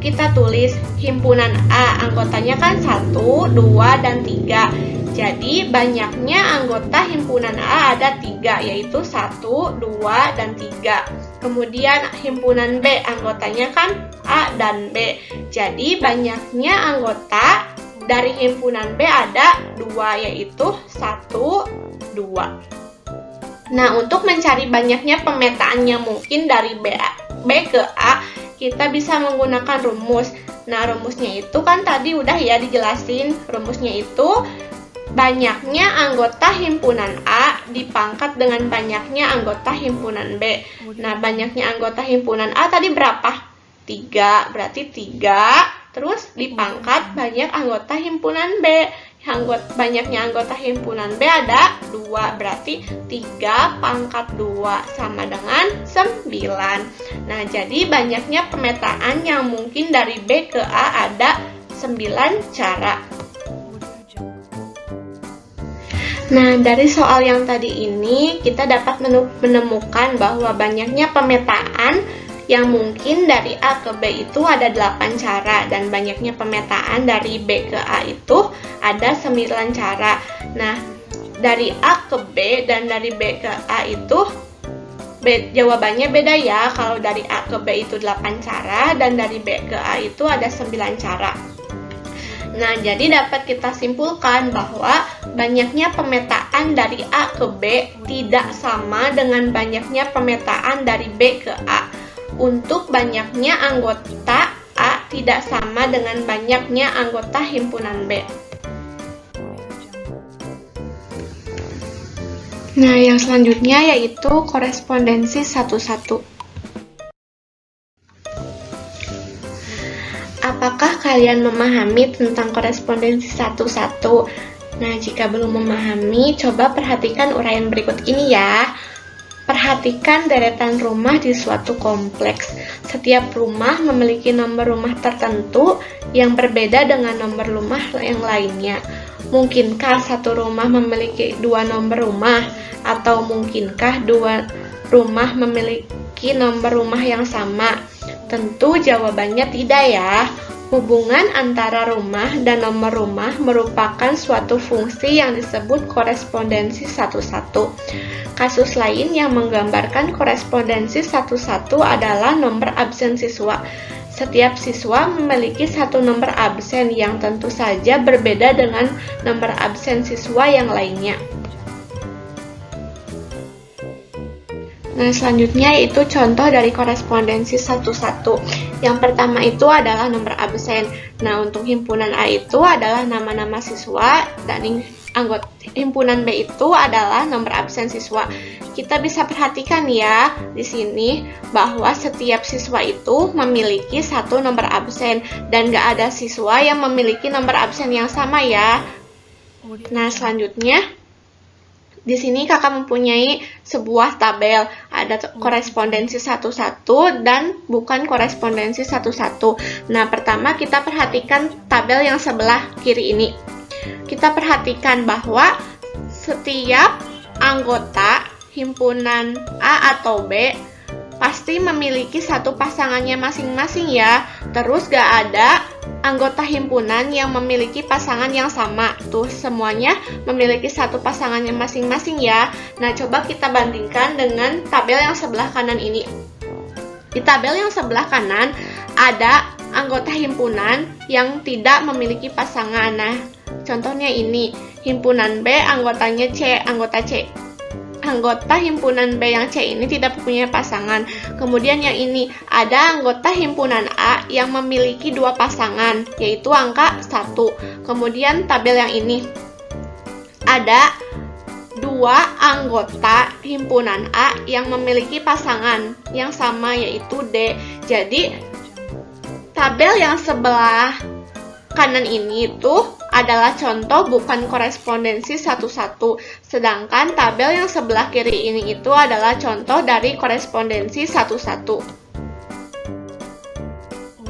kita tulis himpunan A, anggotanya kan 1, 2, dan 3. Jadi banyaknya anggota himpunan A ada 3, yaitu 1, 2, dan 3. Kemudian himpunan B, anggotanya kan A dan B. Jadi banyaknya anggota dari himpunan B ada 2, yaitu 1, 2. Nah, untuk mencari banyaknya pemetaan yang mungkin dari B ke A, kita bisa menggunakan rumus. Nah, rumusnya itu kan tadi udah ya dijelasin. Rumusnya itu banyaknya anggota himpunan A dipangkat dengan banyaknya anggota himpunan B. Nah, banyaknya anggota himpunan A tadi berapa? 3, berarti 3. Terus dipangkat banyak anggota himpunan B. Banyaknya anggota himpunan B ada 2, berarti 3 pangkat 2 sama dengan 9. Nah, jadi banyaknya pemetaan yang mungkin dari B ke A ada 9 cara. Nah, dari soal yang tadi ini kita dapat menemukan bahwa banyaknya pemetaan yang mungkin dari A ke B itu ada 8 cara, dan banyaknya pemetaan dari B ke A itu ada 9 cara. Nah, dari A ke B dan dari B ke A itu jawabannya beda ya. Kalau dari A ke B itu 8 cara dan dari B ke A itu ada 9 cara. Nah, jadi dapat kita simpulkan bahwa banyaknya pemetaan dari A ke B tidak sama dengan banyaknya pemetaan dari B ke A. Untuk banyaknya anggota A tidak sama dengan banyaknya anggota himpunan B. Nah, yang selanjutnya yaitu korespondensi satu-satu. Apakah kalian memahami tentang korespondensi satu-satu? Nah, jika belum memahami, coba perhatikan uraian berikut ini ya. Perhatikan deretan rumah di suatu kompleks. Setiap rumah memiliki nomor rumah tertentu yang berbeda dengan nomor rumah yang lainnya. Mungkinkah satu rumah memiliki 2 nomor rumah? Atau mungkinkah 2 rumah memiliki nomor rumah yang sama? Tentu jawabannya tidak ya. Hubungan antara rumah dan nomor rumah merupakan suatu fungsi yang disebut korespondensi satu-satu. Kasus lain yang menggambarkan korespondensi satu-satu adalah nomor absen siswa. Setiap siswa memiliki satu nomor absen yang tentu saja berbeda dengan nomor absen siswa yang lainnya. Nah, selanjutnya yaitu contoh dari korespondensi satu-satu. Yang pertama itu adalah nomor absen. Nah, untuk himpunan A itu adalah nama-nama siswa, dan anggota himpunan B itu adalah nomor absen siswa. Kita bisa perhatikan ya di sini bahwa setiap siswa itu memiliki satu nomor absen, dan gak ada siswa yang memiliki nomor absen yang sama ya. Nah, selanjutnya di sini kakak mempunyai sebuah tabel, ada korespondensi satu-satu dan bukan korespondensi satu-satu. Nah, pertama kita perhatikan tabel yang sebelah kiri ini. Kita perhatikan bahwa setiap anggota himpunan A atau B pasti memiliki satu pasangannya masing-masing ya. Terus gak ada anggota himpunan yang memiliki pasangan yang sama. Tuh, semuanya memiliki satu pasangannya masing-masing ya. Nah, coba kita bandingkan dengan tabel yang sebelah kanan ini. Di tabel yang sebelah kanan ada anggota himpunan yang tidak memiliki pasangan. Nah, contohnya ini, himpunan B anggotanya C, anggota C. Anggota himpunan B yang C ini tidak punya pasangan. Kemudian yang ini, ada anggota himpunan A yang memiliki 2 pasangan, yaitu angka 1. Kemudian tabel yang ini, ada 2 anggota himpunan A yang memiliki pasangan yang sama, yaitu D. Jadi, tabel yang sebelah kanan ini tuh adalah contoh bukan korespondensi satu-satu, sedangkan tabel yang sebelah kiri ini itu adalah contoh dari korespondensi satu-satu.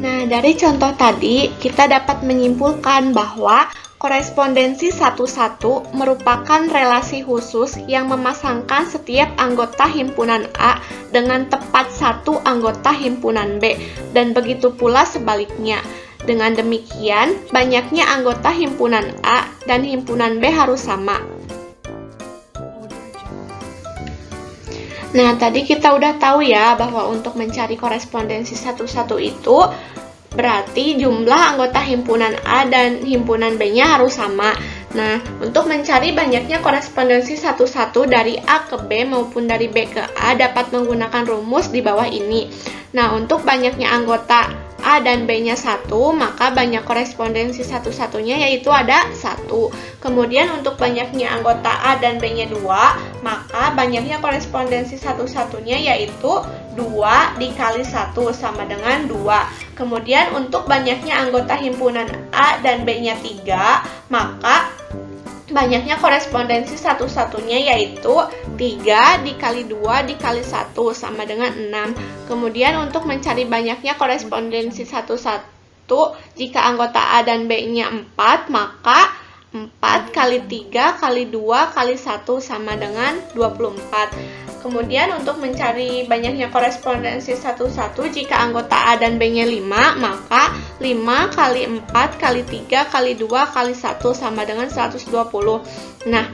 Nah, dari contoh tadi, kita dapat menyimpulkan bahwa korespondensi satu-satu merupakan relasi khusus yang memasangkan setiap anggota himpunan A dengan tepat satu anggota himpunan B, dan begitu pula sebaliknya. Dengan demikian, banyaknya anggota himpunan A dan himpunan B harus sama. Nah, tadi kita udah tahu ya bahwa untuk mencari korespondensi satu-satu itu berarti jumlah anggota himpunan A dan himpunan B-nya harus sama. Nah, untuk mencari banyaknya korespondensi satu-satu dari A ke B maupun dari B ke A dapat menggunakan rumus di bawah ini. Nah, untuk banyaknya anggota A dan B-nya 1, maka banyak korespondensi satu-satunya yaitu ada 1. Kemudian untuk banyaknya anggota A dan B-nya 2, maka banyaknya korespondensi satu-satunya yaitu 2 dikali 1 sama dengan 2. Kemudian untuk banyaknya anggota himpunan A dan B-nya 3, maka banyaknya korespondensi satu-satunya yaitu 3 dikali 2 dikali 1 sama dengan 6. Kemudian untuk mencari banyaknya korespondensi satu-satu, jika anggota A dan B-nya 4, maka 4 kali 3 kali 2 kali 1 sama dengan 24. Kemudian untuk mencari banyaknya korespondensi satu-satu, jika anggota A dan B-nya 5, maka 5 kali 4 kali 3 kali 2 kali 1 sama dengan 120. Nah,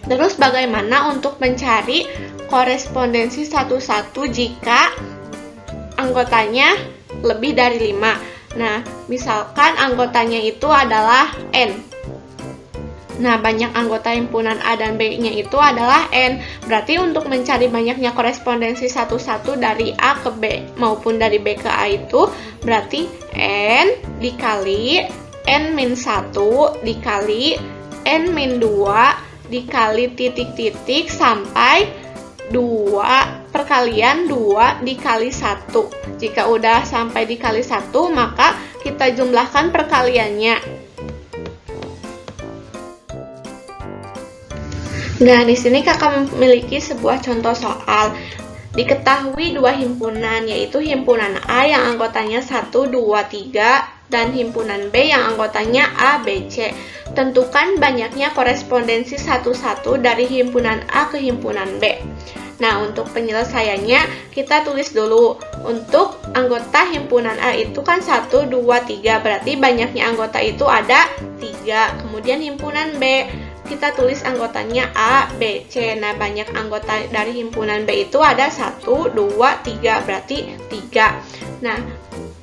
terus bagaimana untuk mencari korespondensi satu-satu jika anggotanya lebih dari 5? Nah, misalkan anggotanya itu adalah N. Nah, banyak anggota himpunan A dan B-nya itu adalah N. Berarti untuk mencari banyaknya korespondensi satu-satu dari A ke B maupun dari B ke A itu berarti N dikali N-1 dikali N-2 dikali titik-titik sampai 2 perkalian 2 dikali 1. Jika udah sampai dikali 1, maka kita jumlahkan perkaliannya. Nah, di sini kakak memiliki sebuah contoh soal. Diketahui dua himpunan, yaitu himpunan A yang anggotanya 1, 2, 3, dan himpunan B yang anggotanya A, B, C. Tentukan banyaknya korespondensi satu-satu dari himpunan A ke himpunan B. Nah, untuk penyelesaiannya, kita tulis dulu. Untuk anggota himpunan A itu kan 1, 2, 3, berarti banyaknya anggota itu ada 3. Kemudian himpunan B, kita tulis anggotanya A, B, C. Nah, banyak anggota dari himpunan B itu ada 1, 2, 3, berarti 3. Nah,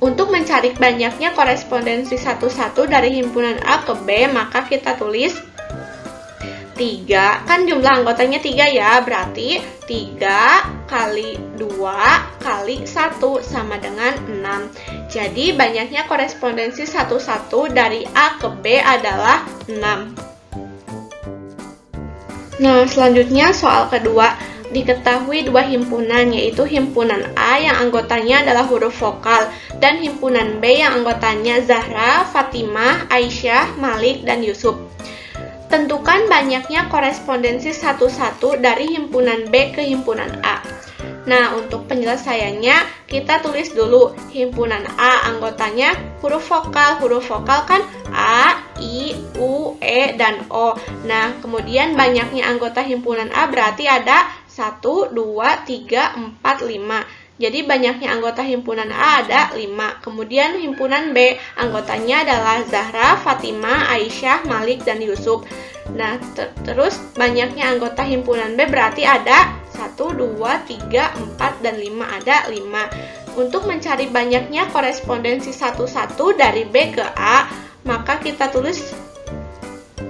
untuk mencari banyaknya korespondensi satu-satu dari himpunan A ke B, maka kita tulis 3. Kan jumlah anggotanya 3 ya, berarti 3 kali 2 kali 1 sama dengan 6. Jadi, banyaknya korespondensi satu-satu dari A ke B adalah 6. Nah, selanjutnya soal kedua. Diketahui dua himpunan, yaitu himpunan A yang anggotanya adalah huruf vokal dan himpunan B yang anggotanya Zahra, Fatimah, Aisyah, Malik, dan Yusuf. Tentukan banyaknya korespondensi satu-satu dari himpunan B ke himpunan A. Nah, untuk penyelesaiannya, kita tulis dulu himpunan A anggotanya huruf vokal. Huruf vokal kan A, I, U, E, dan O. Nah, kemudian banyaknya anggota himpunan A berarti ada 1, 2, 3, 4, 5. Jadi banyaknya anggota himpunan A ada 5. Kemudian himpunan B anggotanya adalah Zahra, Fatimah, Aisyah, Malik, dan Yusuf. Nah, terus banyaknya anggota himpunan B berarti ada 1, 2, 3, 4, dan 5. Ada 5. Untuk mencari banyaknya korespondensi satu-satu dari B ke A, maka kita tulis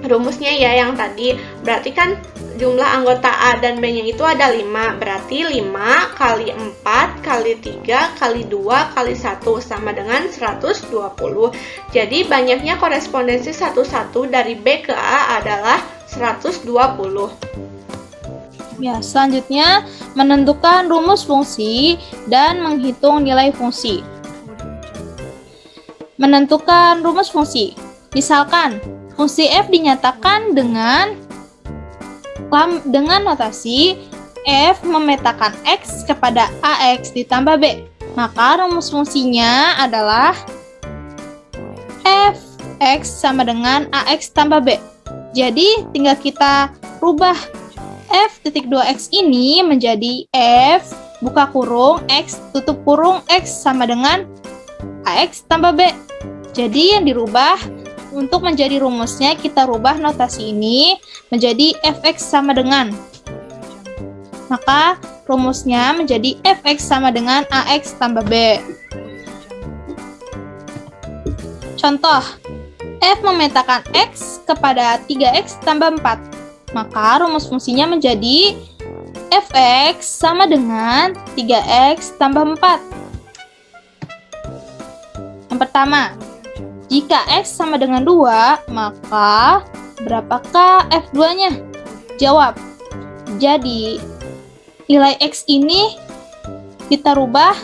rumusnya ya yang tadi. Berarti kan jumlah anggota A dan B-nya itu ada 5. Berarti 5 kali 4 kali 3 kali 2 kali 1 sama dengan 120. Jadi banyaknya korespondensi satu-satu dari B ke A adalah 120. Ya, selanjutnya menentukan rumus fungsi dan menghitung nilai fungsi. Menentukan rumus fungsi. Misalkan, fungsi f dinyatakan dengan notasi f memetakan x kepada ax ditambah b. Maka rumus fungsinya adalah fx sama dengan ax tambah b. Jadi tinggal kita rubah f.2x ini menjadi f buka kurung x tutup kurung x sama dengan ax tambah b. Jadi yang dirubah untuk menjadi rumusnya, kita rubah notasi ini menjadi fx sama dengan. Maka rumusnya menjadi fx sama dengan ax tambah b. Contoh, f memetakan x kepada 3x tambah 4. Maka rumus fungsinya menjadi fx sama dengan 3x tambah 4. Yang pertama, jika x sama dengan 2, maka berapakah f2-nya? Jawab. Jadi, nilai x ini kita rubah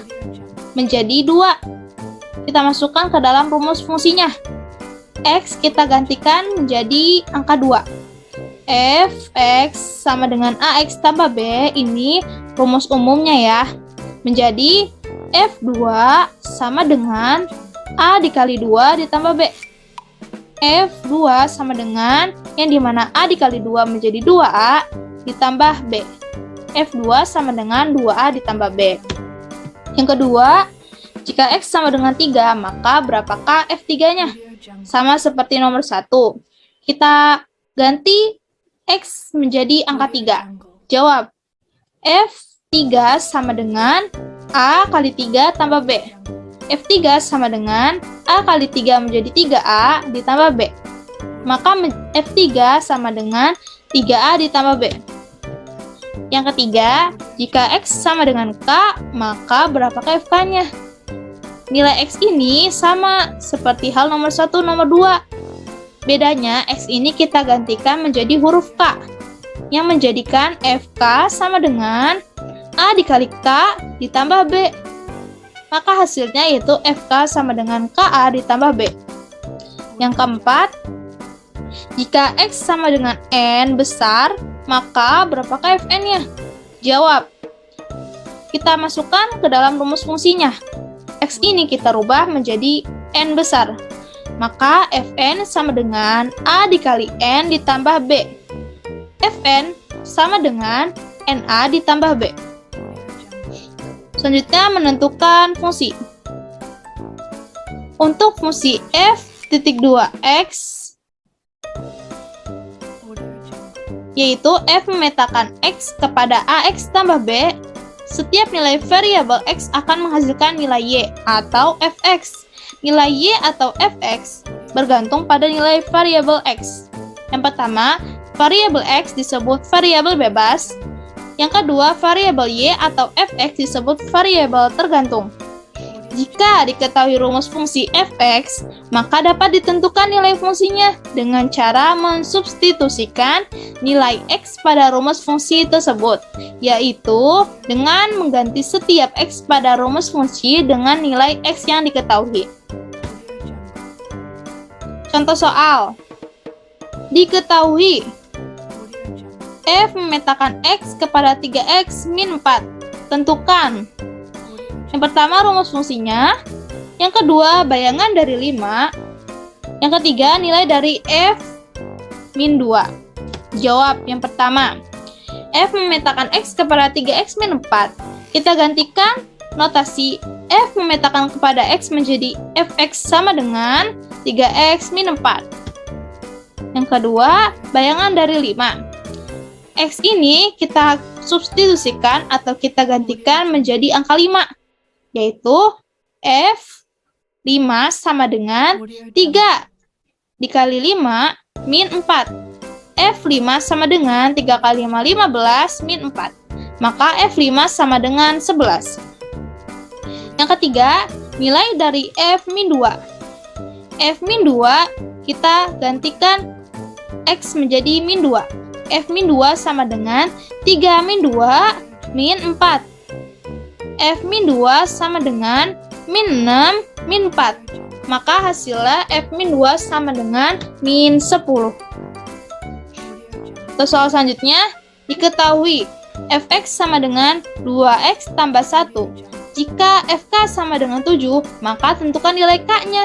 menjadi 2. Kita masukkan ke dalam rumus fungsinya. X kita gantikan menjadi angka 2. Fx sama dengan ax tambah b, ini rumus umumnya ya. Menjadi f2 sama dengan a dikali 2 ditambah b. F2 sama dengan yang dimana a dikali 2 menjadi 2a ditambah b. F2 sama dengan 2a ditambah b. Yang kedua, jika x sama dengan 3, maka berapakah f3-nya? Sama seperti nomor 1. Kita ganti x menjadi angka 3. Jawab. F3 sama dengan a kali 3 tambah b. F3 sama dengan a kali 3 menjadi 3a ditambah b. Maka F3 sama dengan 3a ditambah b. Yang ketiga, jika x sama dengan k, maka berapakah fk-nya? Nilai x ini sama seperti hal nomor 1, nomor 2. Bedanya, x ini kita gantikan menjadi huruf k, yang menjadikan fk sama dengan a dikali k ditambah b. Maka hasilnya yaitu fk sama dengan ka ditambah b. Yang keempat, jika x sama dengan n besar, maka berapakah fn-nya? Jawab. Kita masukkan ke dalam rumus fungsinya. X ini kita rubah menjadi n besar. Maka fn sama dengan a dikali n ditambah b. Fn sama dengan na ditambah b. Selanjutnya menentukan fungsi. Untuk fungsi f.2x, yaitu f memetakan x kepada ax tambah b, setiap nilai variabel x akan menghasilkan nilai y atau fx. Nilai y atau fx bergantung pada nilai variabel x. Yang pertama, variabel x disebut variabel bebas. Yang kedua, variabel y atau fx disebut variabel tergantung. Jika diketahui rumus fungsi fx, maka dapat ditentukan nilai fungsinya dengan cara mensubstitusikan nilai x pada rumus fungsi tersebut, yaitu dengan mengganti setiap x pada rumus fungsi dengan nilai x yang diketahui. Contoh soal. Diketahui f memetakan x kepada 3x min 4. Tentukan. Yang pertama rumus fungsinya. Yang kedua bayangan dari 5. Yang ketiga nilai dari f min 2. Jawab yang pertama. F memetakan x kepada 3x min 4. Kita gantikan notasi f memetakan kepada x menjadi fx sama dengan 3x min 4. Yang kedua bayangan dari 5. X ini kita substitusikan atau kita gantikan menjadi angka 5, yaitu F5 sama dengan 3 dikali 5 min 4. F5 sama dengan 3 kali 5, 15 min 4. Maka F5 sama dengan 11. Yang ketiga, nilai dari F min 2. F min 2 kita gantikan X menjadi min 2. F min 2 sama dengan 3 min 2 min 4. F min 2 sama dengan min 6 min 4. maka hasilnya F-2 sama dengan min 10. Untuk soal selanjutnya, diketahui Fx sama dengan 2x tambah 1. Jika Fk sama dengan 7, maka tentukan nilai K-nya.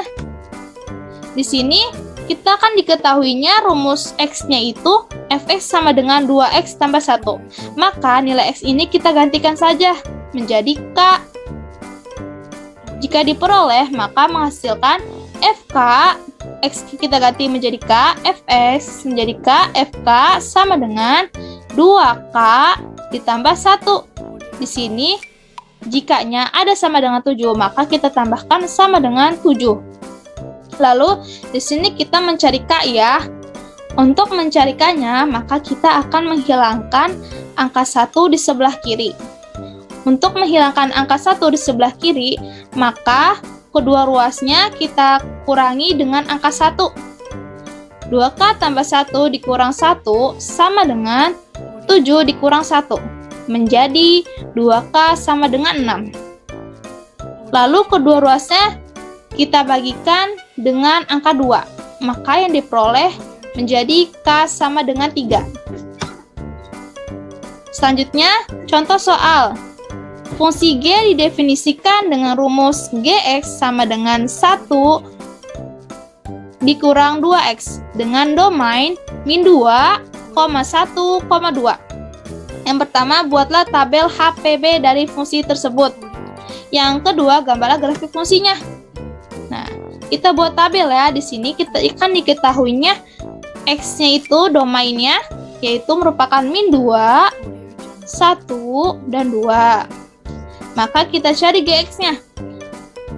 Di sini, kita kan diketahuinya rumus X-nya itu Fx sama dengan 2x tambah 1. Maka nilai X ini kita gantikan saja menjadi K. Jika diperoleh, maka menghasilkan Fk, X kita ganti menjadi K, Fx menjadi K, Fk sama dengan 2K ditambah 1. Di sini, jikanya ada sama dengan 7, maka kita tambahkan sama dengan 7. Lalu, di sini kita mencari K ya. Untuk mencarikannya, maka kita akan menghilangkan angka 1 di sebelah kiri. Untuk menghilangkan angka 1 di sebelah kiri, maka kedua ruasnya kita kurangi dengan angka 1. 2K tambah 1 dikurang 1 sama dengan 7 dikurang 1. Menjadi 2K sama dengan 6. Lalu kedua ruasnya kita bagikan dengan angka 2. Maka yang diperoleh menjadi K sama dengan 3. Selanjutnya, contoh soal. Fungsi G didefinisikan dengan rumus Gx sama dengan 1 dikurang 2x dengan domain min 2, 1,2. Yang pertama, buatlah tabel HPB dari fungsi tersebut. Yang kedua, gambarlah grafik fungsinya. Nah, kita buat tabel ya. Di sini kita kan diketahuinya X-nya itu domainnya yaitu merupakan min 2, 1, dan 2. Maka kita cari Gx-nya.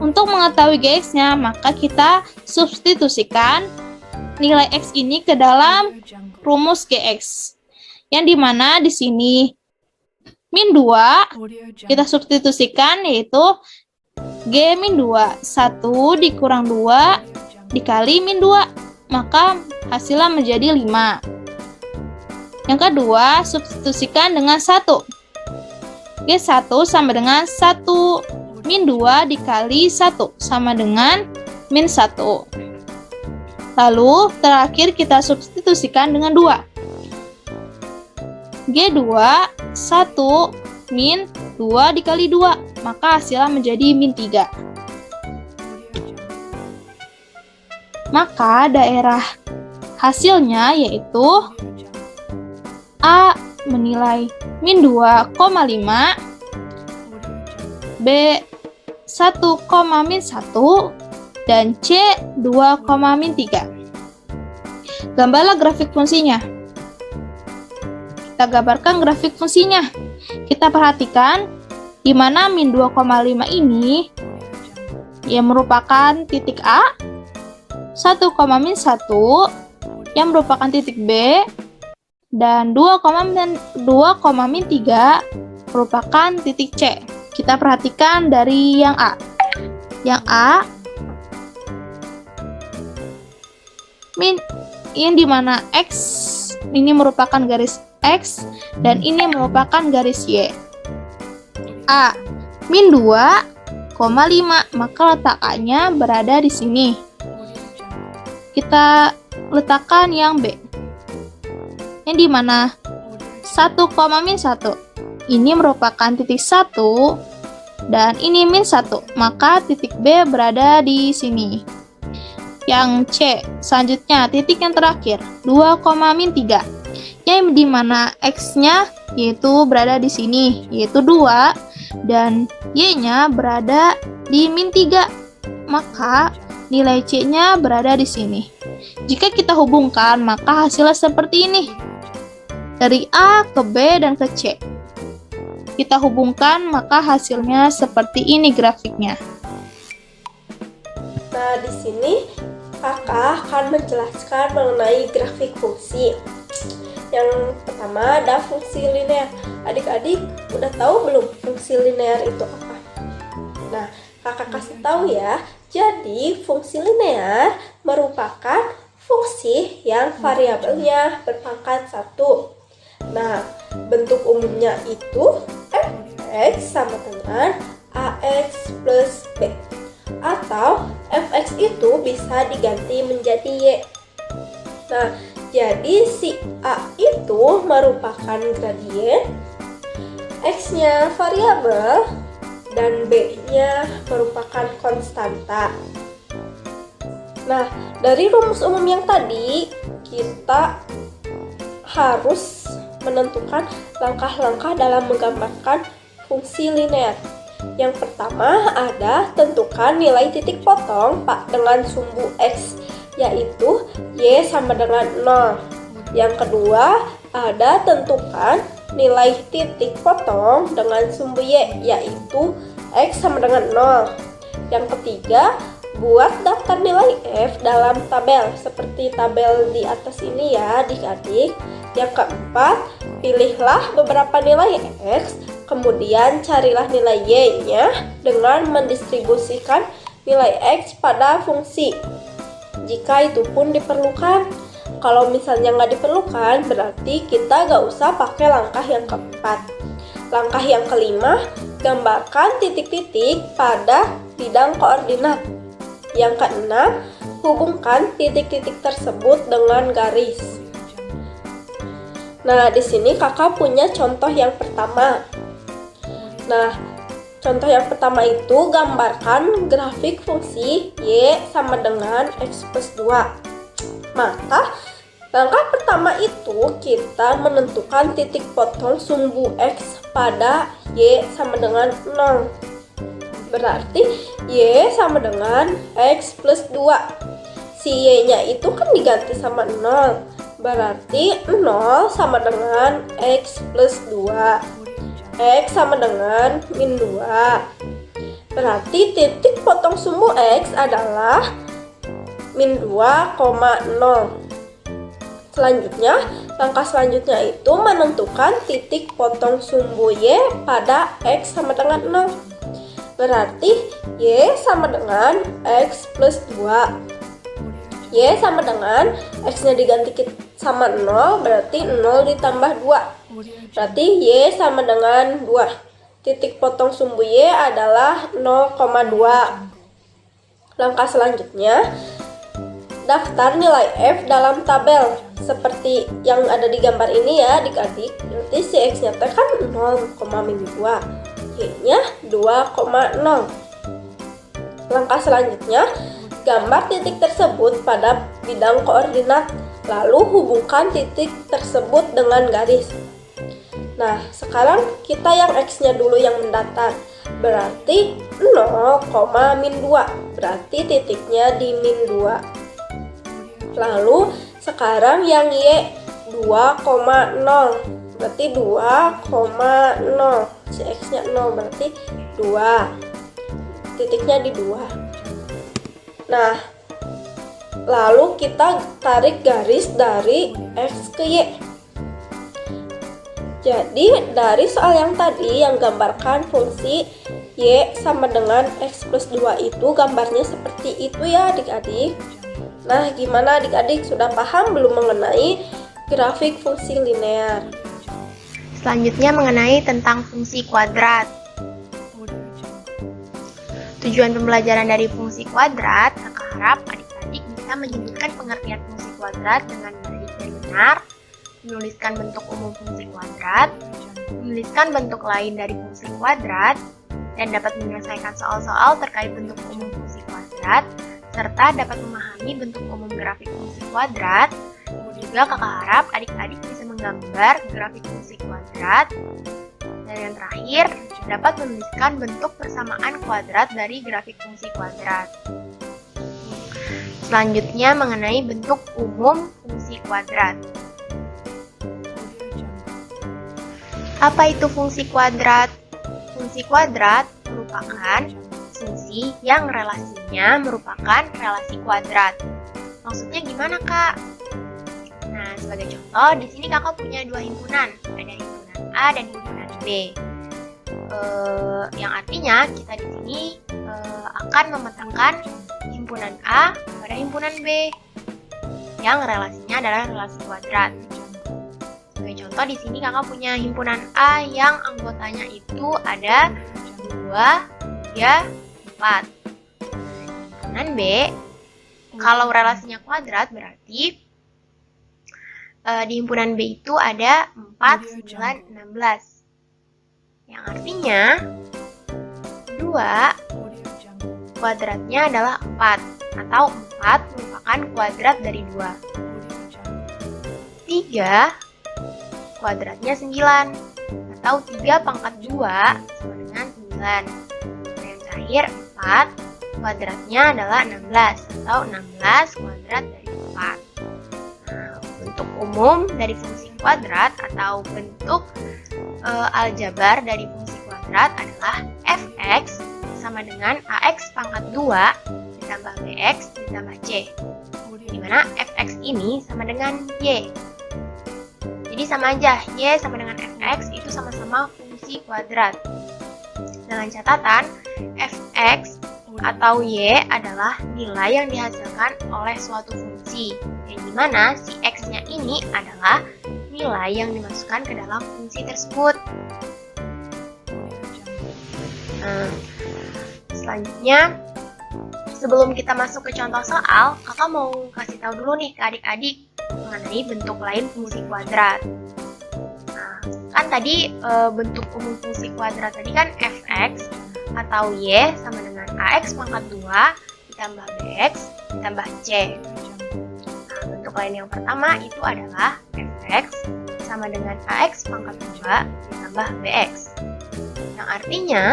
Untuk mengetahui Gx-nya, maka kita substitusikan nilai X ini ke dalam rumus Gx. Yang dimana di sini min 2 kita substitusikan yaitu G min 2, 1 dikurang 2 dikali min 2, maka hasilnya menjadi 5. Yang kedua, substitusikan dengan 1. G1 sama dengan 1 min 2 dikali 1 sama dengan min 1. Lalu terakhir kita substitusikan dengan 2. G2 1 min 2 dikali 2, maka hasilnya menjadi min 3. Maka daerah hasilnya yaitu A menilai min 2,5, B 1, min 1, dan C 2, min 3. Gambarlah grafik fungsinya. Kita gambarkan grafik fungsinya. Kita perhatikan di mana min 2,5 ini yang merupakan titik A, 1, min 1 yang merupakan titik B, dan 2, min 3 merupakan titik C. Kita perhatikan dari yang A. Yang A min ini di mana X ini merupakan garis X dan ini merupakan garis Y. A min 2,5, maka letakkannya berada di sini. Kita letakkan yang B. Yang di mana 1, min 1 ini merupakan titik 1 dan ini min 1, maka titik B berada di sini. Yang C, selanjutnya titik yang terakhir 2, min 3, yang dimana X-nya yaitu berada di sini, yaitu 2, dan Y-nya berada di min 3, maka nilai C-nya berada di sini. Jika kita hubungkan, maka hasilnya seperti ini. Dari A ke B dan ke C. Kita hubungkan, maka hasilnya seperti ini grafiknya. Nah, di sini Kakak akan menjelaskan mengenai grafik fungsi. Yang pertama ada fungsi linear. Adik-adik udah tahu belum fungsi linear itu apa? Nah, Kakak kasih tahu ya. Jadi, fungsi linear merupakan fungsi yang variabelnya berpangkat 1. Nah, bentuk umumnya itu fx sama dengan ax plus b. atau fx itu bisa diganti menjadi y. Nah, jadi si A itu merupakan gradien, X-nya variabel, dan B-nya merupakan konstanta. Nah, dari rumus umum yang tadi, kita harus menentukan langkah-langkah dalam menggambarkan fungsi linear. Yang pertama ada tentukan nilai titik potong dengan sumbu X, yaitu Y sama dengan 0. Yang kedua ada tentukan nilai titik potong dengan sumbu Y, yaitu X sama dengan 0. Yang ketiga, buat daftar nilai F dalam tabel, seperti tabel di atas ini ya adik-adik. Yang keempat, pilihlah beberapa nilai X, kemudian carilah nilai Y-nya dengan mendistribusikan nilai X pada fungsi, jika itu pun diperlukan. Kalau misalnya nggak diperlukan, berarti kita nggak usah pakai langkah yang keempat. Langkah yang kelima, gambarkan titik-titik pada bidang koordinat. Yang keenam, hubungkan titik-titik tersebut dengan garis. Nah, di sini kakak punya contoh yang pertama. Nah, contoh yang pertama itu gambarkan grafik fungsi Y sama dengan X plus 2. Maka, langkah pertama itu kita menentukan titik potong sumbu X pada Y sama dengan 0. Berarti Y sama dengan X plus 2. Si Y-nya itu kan diganti sama 0. Berarti 0 sama dengan X plus 2. X sama dengan min 2. Berarti titik potong sumbu X adalah min 2,0. Selanjutnya, langkah selanjutnya itu menentukan titik potong sumbu Y pada X sama dengan 0. Berarti Y sama dengan X plus 2. Y sama dengan X-nya diganti sama 0, berarti 0 ditambah 2. Berarti Y sama dengan 2. Titik potong sumbu Y adalah 0,2. Langkah selanjutnya, daftar nilai F dalam tabel. Seperti yang ada di gambar ini ya adik-adik. Berarti si X-nya kan 0,2. Y-nya 2,0. Langkah selanjutnya, gambar titik tersebut pada bidang koordinat, lalu hubungkan titik tersebut dengan garis. Nah, sekarang kita yang X-nya dulu yang mendatar. Berarti 0,-2. Berarti titiknya di min 2. Lalu, sekarang yang Y 2,0. Berarti 2,0. Si X-nya 0, berarti 2. Titiknya di 2. Nah, lalu kita tarik garis dari X ke Y. Jadi, dari soal yang tadi yang gambarkan fungsi Y sama dengan X plus 2 itu gambarnya seperti itu ya adik-adik. Nah, gimana adik-adik? Sudah paham belum mengenai grafik fungsi linear? Selanjutnya mengenai tentang fungsi kuadrat. Tujuan pembelajaran dari fungsi kuadrat, kakak harap adik-adik bisa menyebutkan pengertian fungsi kuadrat dengan baik dan benar, menuliskan bentuk umum fungsi kuadrat, menuliskan bentuk lain dari fungsi kuadrat, dan dapat menyelesaikan soal-soal terkait bentuk umum fungsi kuadrat, serta dapat memahami bentuk umum grafik fungsi kuadrat. Juga kakak harap adik-adik bisa menggambar grafik fungsi kuadrat. Dan yang terakhir, dapat menuliskan bentuk persamaan kuadrat dari grafik fungsi kuadrat. Selanjutnya mengenai bentuk umum fungsi kuadrat. Apa itu fungsi kuadrat? Fungsi kuadrat merupakan fungsi yang relasinya merupakan relasi kuadrat. Maksudnya gimana, Kak? Nah, sebagai contoh, di sini kakak punya dua himpunan, ada himpunan A dan himpunan B. Yang artinya kita di sini akan memetakan himpunan A pada himpunan B, yang relasinya adalah relasi kuadrat. Sebagai contoh, di sini kakak punya himpunan A yang anggotanya itu ada 2, 3, 4. himpunan B. Kalau relasinya kuadrat berarti di himpunan B itu ada 4, 9, 16. Yang artinya 2 kuadratnya adalah 4, atau 4 merupakan kuadrat dari 2. 3 kuadratnya 9, atau 3 pangkat 2 sama dengan 9. Dan yang terakhir 4 kuadratnya adalah 16, atau 16 kuadrat dari 4. Nah, bentuk umum dari fungsi kuadrat atau bentuk aljabar dari fungsi kuadrat adalah f(x) sama dengan ax pangkat 2 ditambah bx ditambah c, di mana fx ini sama dengan y. Jadi sama aja, y sama dengan fx itu sama-sama fungsi kuadrat. Dengan catatan, fx atau y adalah nilai yang dihasilkan oleh suatu fungsi, yang dimana si x-nya ini adalah nilai yang dimasukkan ke dalam fungsi tersebut. Nah, selanjutnya, sebelum kita masuk ke contoh soal, kakak mau kasih tahu dulu nih ke adik-adik mengenai bentuk lain fungsi kuadrat. Nah, kan tadi bentuk umum fungsi kuadrat tadi kan fx atau y sama dengan ax pangkat 2 ditambah bx ditambah c. Nah, bentuk lain yang pertama itu adalah fx sama dengan ax pangkat 2 ditambah bx. Yang artinya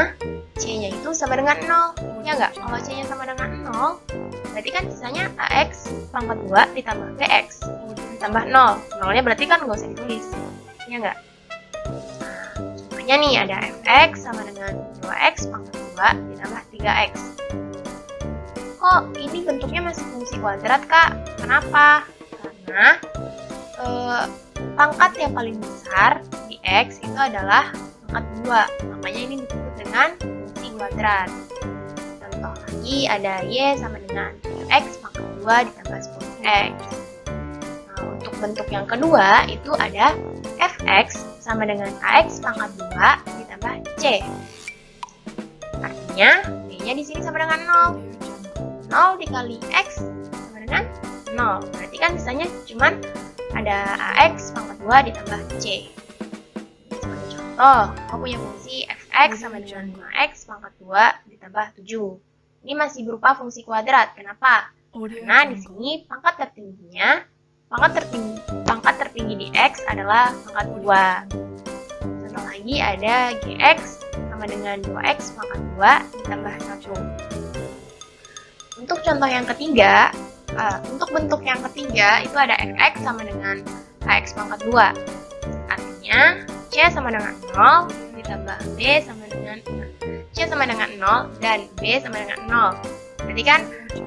c-nya itu sama dengan 0. Ya nggak? Kalau c-nya sama dengan 0, berarti kan sisanya ax pangkat 2 ditambah bx ditambah 0. 0-nya berarti kan nggak usah ditulis. Ya nggak? Contohnya nih ada fx sama dengan 2x pangkat 2 ditambah 3x. Kok ini bentuknya masih fungsi kuadrat, Kak? Kenapa? Karena pangkat yang paling besar di x itu adalah pangkat 2. Makanya ini disebut dengan fungsi kuadrat. Contoh lagi ada y sama dengan 7x pangkat 2 ditambah 10x. Nah, untuk bentuk yang kedua itu ada fx sama dengan ax pangkat 2 ditambah c. Artinya b-nya di sini sama dengan 0. 0 dikali x sama dengan 0. Berarti kan sisanya cuman ada ax pangkat 2 ditambah c. Sebagai contoh, kamu punya fungsi fx sama dengan 5x pangkat 2 ditambah 7. Ini masih berupa fungsi kuadrat. Kenapa? Karena di sini pangkat tertinggi di x adalah pangkat 2. Contoh lagi ada gx sama dengan 2x pangkat 2 ditambah 1. Untuk contoh yang ketiga, untuk bentuk yang ketiga itu ada fx sama dengan ax pangkat 2. Artinya c sama dengan 0 ditambah b sama dengan c sama dengan 0 dan b sama dengan 0. Berarti kan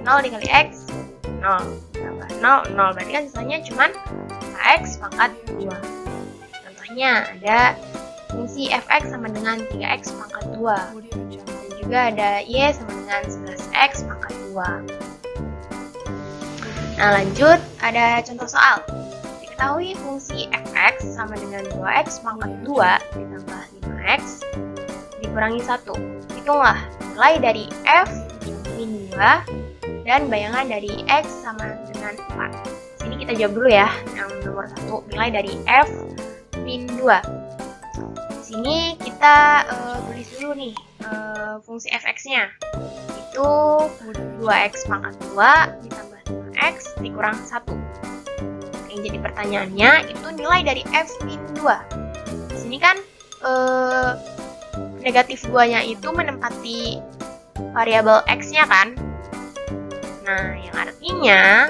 0 dikali x 0 tambah 0 0. Berarti kan sisanya cuman ax pangkat 2. Contohnya ada fungsi fx sama dengan 3x pangkat 2. Dan juga ada y sama dengan 11x pangkat 2. Nah, lanjut ada contoh soal. Diketahui fungsi fx sama dengan 2x pangkat 2 ditambah 5x dikurangi 1. Hitunglah nilai dari f min 2 dan bayangan dari x sama dengan 4. Sini kita jawab dulu ya. Yang nomor 1, nilai dari f min 2. Di sini kita tulis dulu nih fungsi fx-nya. Itu 2x pangkat 2 ditambah 5x dikurang 1. Yang jadi pertanyaannya itu nilai dari f min 2. Di sini kan negatif 2-nya itu menempati variabel x-nya kan. Nah, yang artinya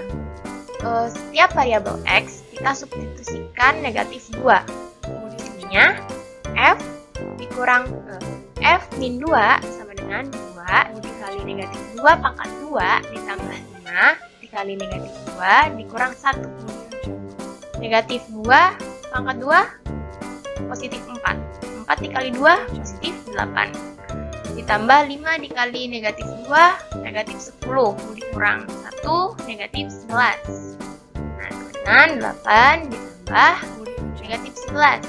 setiap variabel x kita substitusikan negatif 2. Jadinya f dikurang f min 2 sama dengan 2 dikali negatif 2 pangkat 2 ditambah 5 dikali negatif 2 dikurang 1. Negatif 2 pangkat 2 positif 4. 4 dikali 2 positif 8. Ditambah 5 dikali negatif 2 negatif 10 dikurang 1 negatif 11. Nah, dengan 8 ditambah negatif 11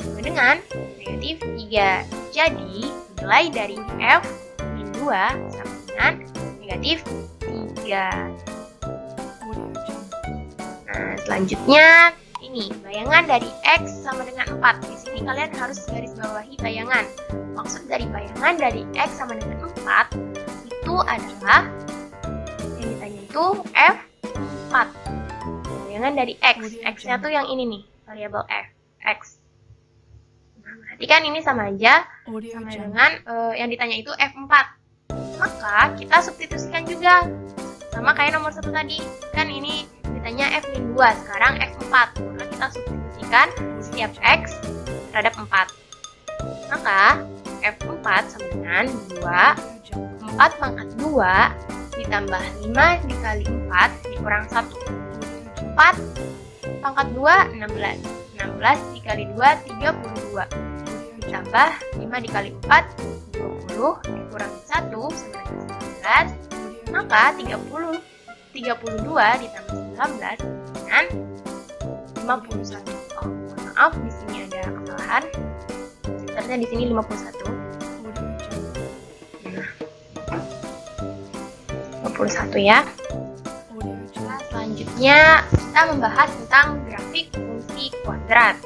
sama dengan negatif 3. Jadi nilai dari f min 2 sama dengan negatif 3. Nah, selanjutnya ini bayangan dari X sama dengan 4. Di sini kalian harus garis bawahi bayangan. Maksud dari bayangan dari X sama dengan 4 itu adalah yang ditanya itu F4. Bayangan dari X. X-nya tuh yang ini nih, variabel F, X. Nah, perhatikan ini sama aja sama dengan yang ditanya itu F4. Maka kita substitusikan juga. Sama kayak nomor 1 tadi. Kan ini ditanya F-2, sekarang F4. Maka kita substitusikan setiap X terhadap 4. Maka F4 sama dengan 2, 4 pangkat 2 ditambah 5 dikali 4 dikurang 1. 4 pangkat 2, 16. 16 dikali 2, 32. Ditambah 5 dikali 4, 20. Dikurang 1 sama dengan 19. Maka 32 ditambah 19 dengan 51. Oh, mohon maaf, di sini ada kesalahan. Sebenarnya di sini 51. Nah, 51 ya. Nah, selanjutnya kita membahas tentang grafik fungsi kuadrat.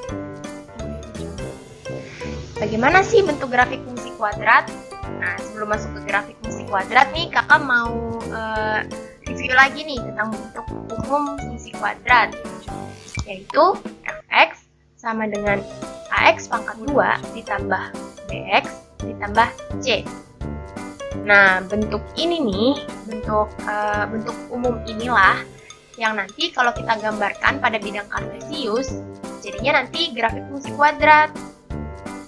Bagaimana sih bentuk grafik fungsi kuadrat? Nah, sebelum masuk ke grafik fungsi kuadrat nih, kakak mau review lagi nih tentang bentuk umum fungsi kuadrat, yaitu fx sama dengan ax pangkat 2 ditambah bx ditambah c. Nah, bentuk ini nih, bentuk umum inilah yang nanti kalau kita gambarkan pada bidang kartesius, jadinya nanti grafik fungsi kuadrat.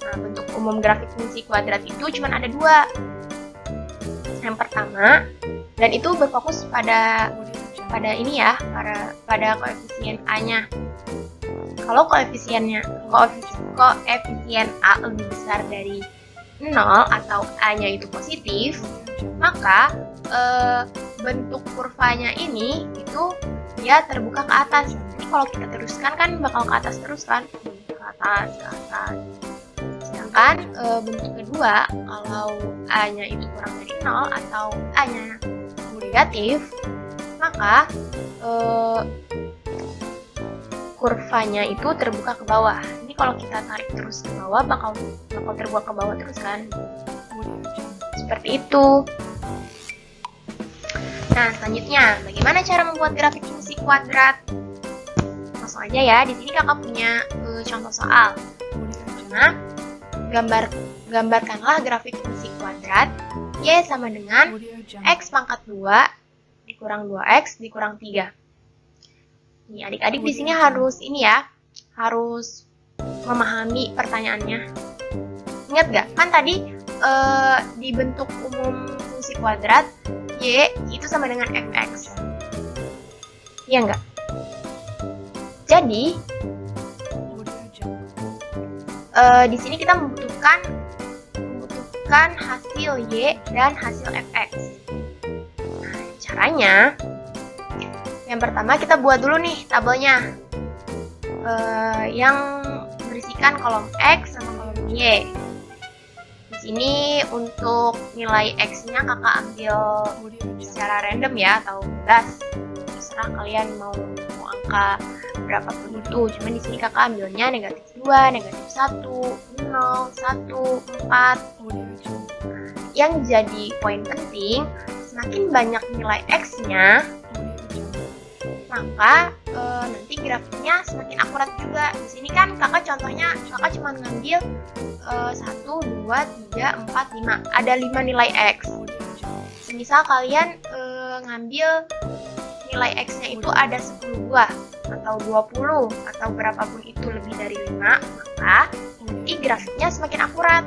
Nah, bentuk umum grafik fungsi kuadrat itu cuma ada 2. Yang pertama, dan itu berfokus pada ini ya, pada koefisien A-nya. Kalau koefisien A lebih besar dari 0 atau A-nya itu positif, maka bentuk kurvanya ini itu dia terbuka ke atas. Jadi kalau kita teruskan kan bakal ke atas terus kan, ke atas. Sedangkan bentuk kedua, kalau A-nya itu kurang dari 0 atau A-nya negatif, maka kurvanya itu terbuka ke bawah. Ini kalau kita tarik terus ke bawah bakal terbuka ke bawah terus kan. Seperti itu. Nah, selanjutnya bagaimana cara membuat grafik fungsi kuadrat? Langsung aja ya, di sini kakak punya contoh soal. Nah, gambarkanlah grafik fungsi kuadrat y sama dengan x pangkat 2 dikurang 2x dikurang 3. Nih, adik-adik di sini harus harus memahami pertanyaannya. Ingat gak? Kan tadi di bentuk umum fungsi kuadrat y itu sama dengan fx. Iya enggak? Jadi di sini kita membutuhkan hasil y dan hasil fx. Nah, caranya yang pertama kita buat dulu nih tabelnya yang berisikan kolom x sama kolom y. Di sini untuk nilai x-nya kakak ambil secara random ya, atau bebas. Terserah kalian mau angka berapapun itu. Cuman di sini kakak ambilnya negatif 2, negatif 1, 0, 1, 4. Yang jadi poin penting, semakin banyak nilai x-nya, maka nanti grafiknya semakin akurat juga. Di sini kan kakak cuma ngambil 1, 2, 3, 4, 5. Ada 5 nilai x. Misal kalian ngambil nilai x-nya itu ada 10 buah atau 20 atau berapapun itu lebih dari 5, maka nanti grafiknya semakin akurat.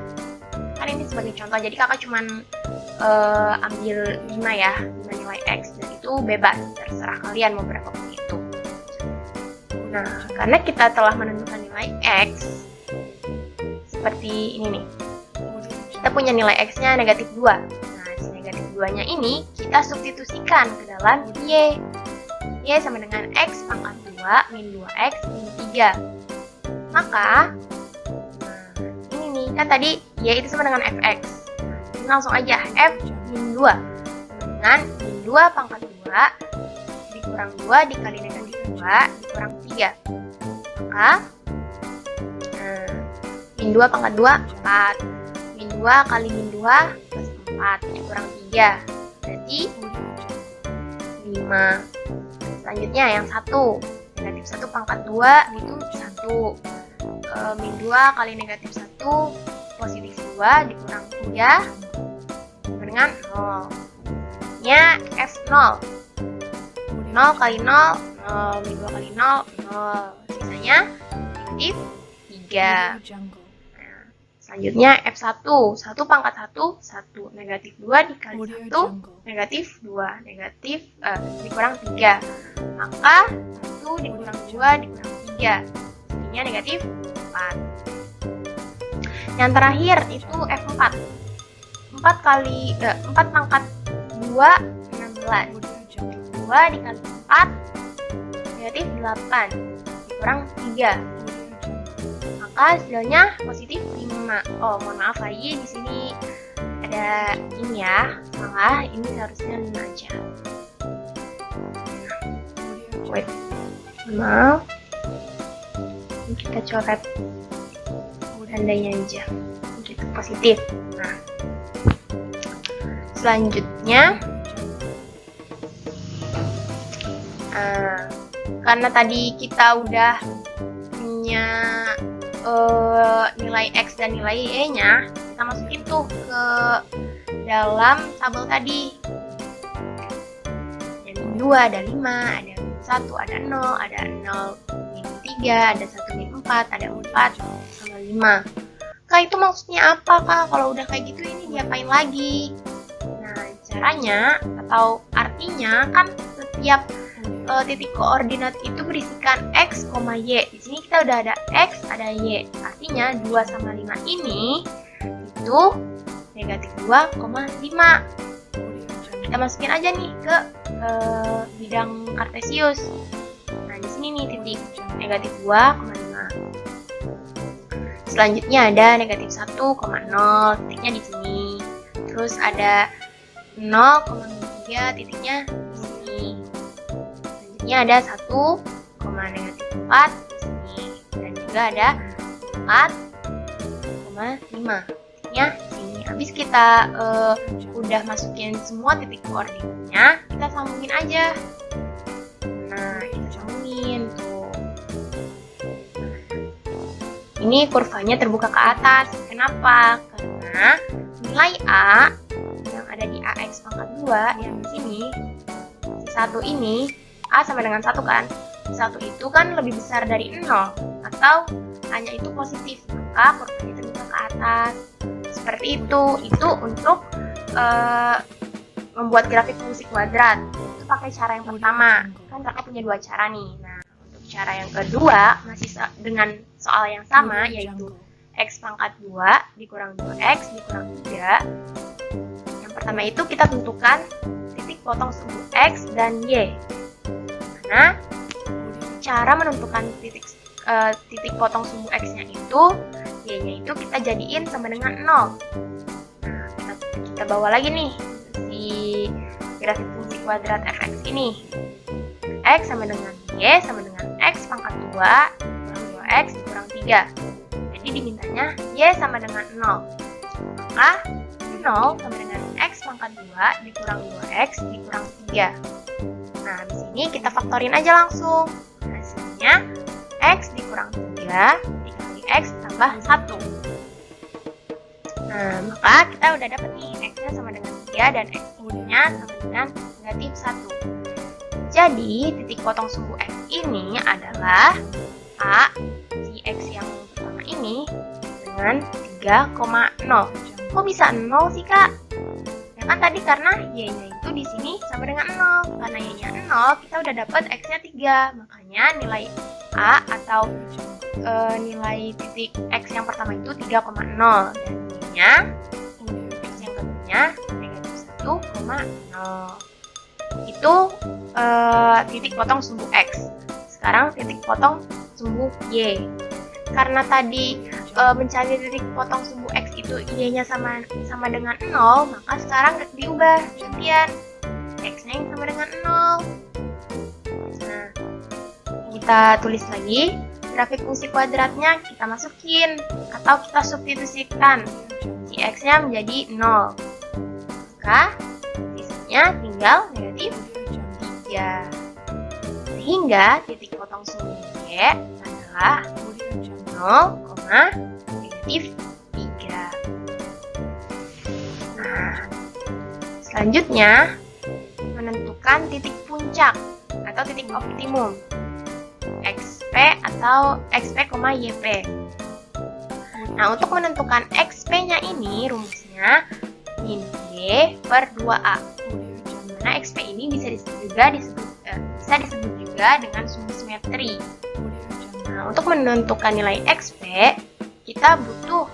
Kan ini sebagai contoh, jadi kakak cuma ambil 5 ya, 5 nilai x, dan itu bebas, terserah kalian mau berapapun itu. Nah, karena kita telah menentukan nilai x seperti ini nih, kita punya nilai x-nya negatif 2. Nah, si negatif 2-nya ini kita substitusikan ke dalam y. Y sama dengan x pangkat 2 min 2x min 3. Maka, nah, ini nih, kan tadi y itu sama dengan fx. Nah, langsung aja f min 2 dengan min 2 pangkat 2 2 dikurang 2 dikali negatif 2 dikurang 3. Maka min 2 pangkat 2 4. Min 2 kali min 2 plus 4 dikurang 3 berarti 5. Selanjutnya yang 1, negatif 1 pangkat 2 itu 1. Min 2 kali negatif 1 positif 2 dikurang 3 sama dengan 0. Nya F0. 0 kali 0, 0. Min 2 kali 0, 0. Sisanya negatif 3. Nah, selanjutnya F1. 1 pangkat 1, 1. Negatif 2 dikali 1, negatif 2. Negatif dikurang 3. Maka 1 dikurang 2 dikurang 3. Jadinya negatif 4. Yang terakhir itu F4. 4 pangkat 2, 16. 2 dikali 4, negatif 8. Dikurang 3. Maka hasilnya positif 5. Oh, mohon maaf lagi di sini ada ini ya. Salah, ini seharusnya 5 aja. Wait. Maaf. Ini kita coret tandanya aja. Gitu, positif. Nah. Selanjutnya karena tadi kita udah punya nilai X dan nilai Y-nya, kita masukin tuh ke dalam tabel tadi. Ada min 2, ada 5, ada min 1, ada 0, ada 0 min 3, ada 1 min 4, ada 4 sama 5. Kak, itu maksudnya apa, Kak? Kalau udah kayak gitu ini diapain lagi? Nah, caranya atau artinya kan setiap titik koordinat itu berisikan X, Y. Di sini kita udah ada X, ada Y. Artinya 2 sama 5 ini itu negatif 2,5. Kita masukin aja nih ke bidang kartesius. Nah, di sini nih titik negatif 2,5. Selanjutnya ada negatif 1,0, titiknya di sini. Terus ada 0,3, titiknya di sini. Selanjutnya ada 1, negatif 4 di sini. Dan juga ada 4,5, titiknya di sini. Habis kita udah masukin semua titik koordinatnya, kita sambungin aja. Nah, kita sambungin tuh. Ini kurvanya terbuka ke atas. Kenapa? Karena nilai A yang ada di AX pangkat 2 yang di sini, si 1 ini, A sama dengan 1 kan? Si 1 itu kan lebih besar dari 0 atau hanya itu positif, maka kurvanya terbuka ke atas. Seperti itu. Itu untuk membuat grafik fungsi kuadrat. Itu pakai cara yang pertama. Kan kakak punya 2 cara nih. Nah, untuk cara yang kedua masih dengan soal yang sama, yaitu X pangkat 2 dikurang 2X dikurang 3. Yang pertama itu kita tentukan titik potong sumbu X dan Y. Nah, cara menentukan titik potong sumbu X-nya itu, Y-nya itu kita jadiin sama dengan 0. Nah, kita bawa lagi nih si grafik fungsi kuadrat fx ini. X sama dengan Y sama dengan X pangkat 2 dikurang 2X dikurang 3. Jadi dimintanya Y sama dengan 0. Maka 0 sama dengan X pangkat 2 dikurang 2X dikurang 3. Nah, di sini kita faktorin aja langsung. Hasilnya X dikurang 3 dikali X tambah 1. Nah, maka kita udah dapet nih X-nya sama dengan 3 dan X-nya sama dengan negatif 1. Jadi, titik potong sumbu X ini adalah A, si X yang pertama ini, dengan 3,0. Kok bisa 0 sih, Kak? Ya kan tadi karena Y-nya itu di sini sama dengan 0. Karena Y-nya 0, kita udah dapat X-nya 3. Makanya nilai A atau nilai titik X yang pertama itu 3,0. Dan Y-nya, X yang keduanya, negatif 1,0. Itu titik potong sumbu X. Sekarang titik potong sumbu Y. Karena tadi mencari titik potong sumbu X itu Y-nya sama dengan 0, maka sekarang diubah gantian. X-nya yang sama dengan 0. Nah, kita tulis lagi. Grafik fungsi kuadratnya kita masukin atau kita substitusikan. Si X-nya menjadi 0. Maka sisanya tinggal negatif 3. Sehingga titik potong sumbu Y adalah 0, negatif 3. Nah, selanjutnya menentukan titik puncak atau titik optimum XP atau XP, YP. Nah, untuk menentukan XP-nya ini rumusnya min B per 2A. Dimana XP ini bisa disebut juga dengan sumbu simetri. Nah, untuk menentukan nilai XP, kita butuh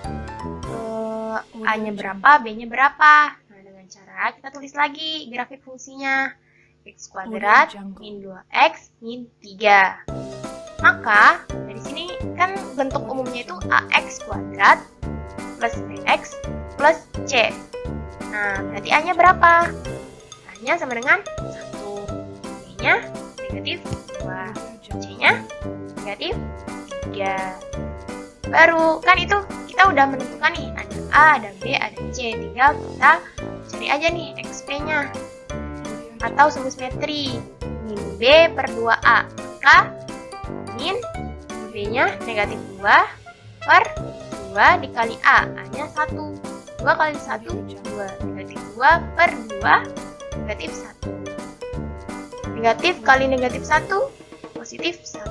A-nya berapa, B-nya berapa. Nah, dengan cara kita tulis lagi grafik fungsinya. X kuadrat min 2X min 3. Maka, dari sini kan bentuk umumnya itu AX kuadrat plus BX plus C. Nah, berarti A-nya berapa? A-nya sama dengan 1. B-nya negatif 2. C-nya negatif 3. Baru, kan itu kita udah menentukan nih, ada A, ada B, ada C. Tinggal kita cari aja nih XP-nya atau sumbu simetri. Min B per 2A. Maka min B-nya negatif 2 per 2 dikali A. A-nya 1. 2 kali 1, 2. Negatif 2 per 2, negatif 1. Negatif kali negatif 1, positif 1.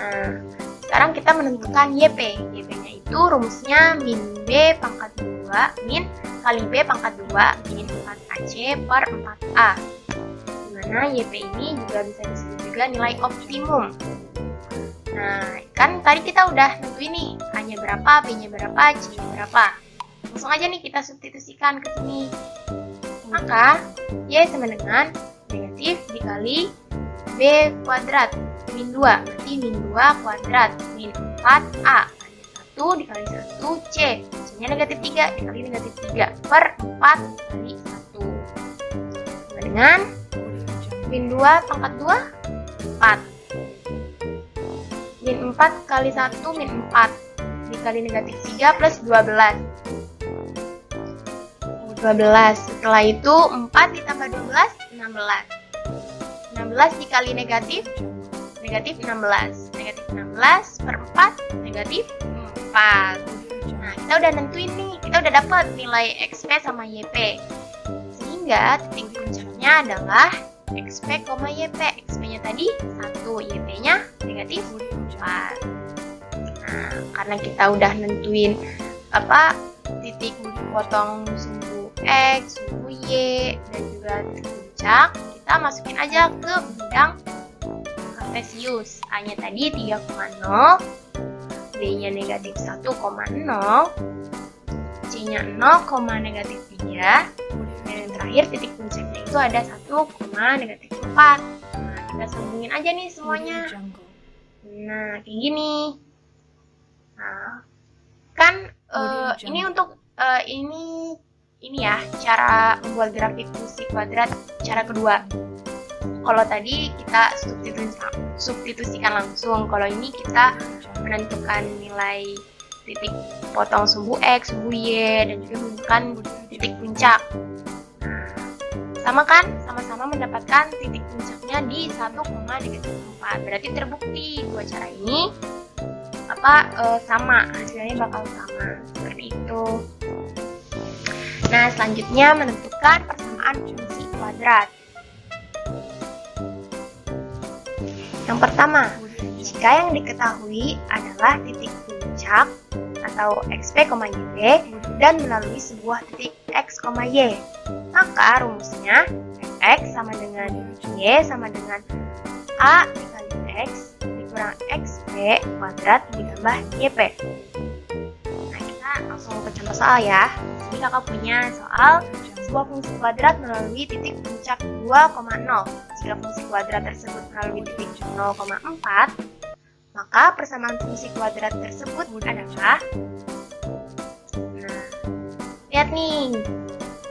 Nah, sekarang kita menentukan YP. YP-nya itu rumusnya min B pangkat 2, min kali B pangkat 2, min 4AC per 4A. Dimana YP ini juga bisa disebut juga nilai optimum. Nah, kan tadi kita udah nentuin nih, A-nya berapa, B-nya berapa, C-nya berapa. Langsung aja nih kita substitusikan ke sini. Maka, Y sama dengan negatif dikali B kuadrat, min 2. Berarti min 2 kuadrat, min 4A. A-nya 1 dikali 1, C. C-nya negatif 3 dikali negatif 3 per 4 kali 1. Sama dengan min 2 pangkat 2, 4. Min 4 kali 1, min 4. Dikali negatif 3 plus 12. 12. Setelah itu 4 ditambah 12, 16. 16 dikali negatif 16. Negatif 16 per 4, negatif 4. Nah, kita udah nentuin nih. Kita udah dapat nilai XP sama YP. Sehingga titik puncaknya adalah XP, YP. XP-nya tadi 1, YP-nya negatif 4. Nah, karena kita udah nentuin titik potong sumbu X, sumbu Y, dan juga titik puncak, kita masukin aja ke bidang kartesius. A-nya tadi 3,0, B-nya negatif 1,0, C-nya 0, negatif 3, dan yang terakhir titik puncaknya itu ada 1, negatif 4. Nah, kita sambungin aja nih semuanya. Nah, kayak gini. Nah, kan ini untuk ini ya cara membuat grafik fungsi kuadrat cara kedua. Kalau tadi kita substitusikan langsung, kalau ini kita menentukan nilai titik potong sumbu X, sumbu Y, dan juga menentukan titik puncak. Nah, sama kan? Sama-sama mendapatkan titik puncaknya di 1,4. Berarti terbukti dua cara ini sama, hasilnya bakal sama. Seperti itu. Nah, selanjutnya menentukan persamaan fungsi kuadrat. Yang pertama, jika yang diketahui adalah titik puncak atau XP, YP dan melalui sebuah titik X, Y, maka rumusnya X sama dengan Y sama dengan A dikali X dikurang XP kuadrat ditambah YP. Nah, kita langsung ke contoh soal ya. Jadi kakak punya soal sebuah fungsi kuadrat melalui titik puncak 2,0. Jika fungsi kuadrat tersebut melalui titik 0,4, maka persamaan fungsi kuadrat tersebut adalah, nah, lihat nih,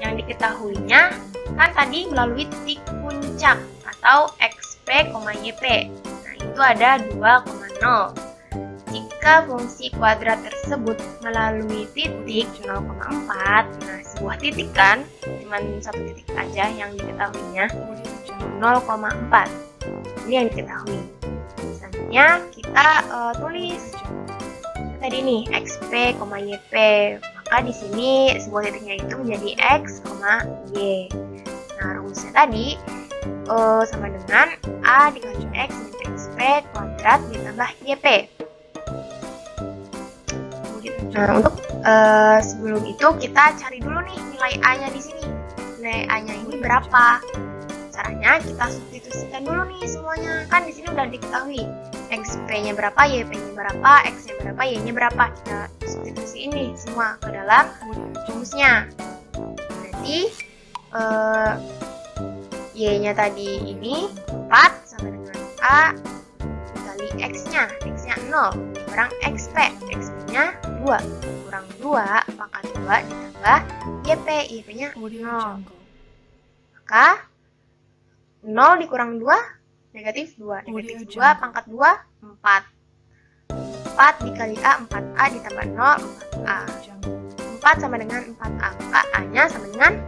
yang diketahuinya kan tadi melalui titik puncak atau XP, YP. Nah, itu ada 2,0. Jika fungsi kuadrat tersebut melalui titik 0,4, nah sebuah titik kan, cuma satu titik aja yang diketahuinya, 0,4. Ini yang diketahui. Misalnya kita tulis tadi nih XP, YP. Maka di sini sebuah titiknya itu menjadi X, Y. Nah, rumusnya tadi sama dengan A dikali X min XP kuadrat ditambah YP. Nah, untuk sebelum itu kita cari dulu nih nilai A-nya di sini. Nilai A-nya ini berapa? Caranya kita substitusikan dulu nih semuanya. Kan di sini udah diketahui XP-nya berapa, YP-nya berapa, X-nya berapa, Y-nya berapa. Kita substitusi ini semua ke dalam rumusnya. Berarti Y-nya tadi ini 4 sama dengan A dikali X-nya. X-nya 0 kurang XP. XP-nya 2 kurang 2 pangkat 2 ditambah YP. YP-nya 0. Maka 0 dikurang 2 negatif 2. Negatif 2 pangkat 2 4. 4 dikali A 4A ditambah 0 4A. 4 sama dengan 4A. Maka A-nya sama dengan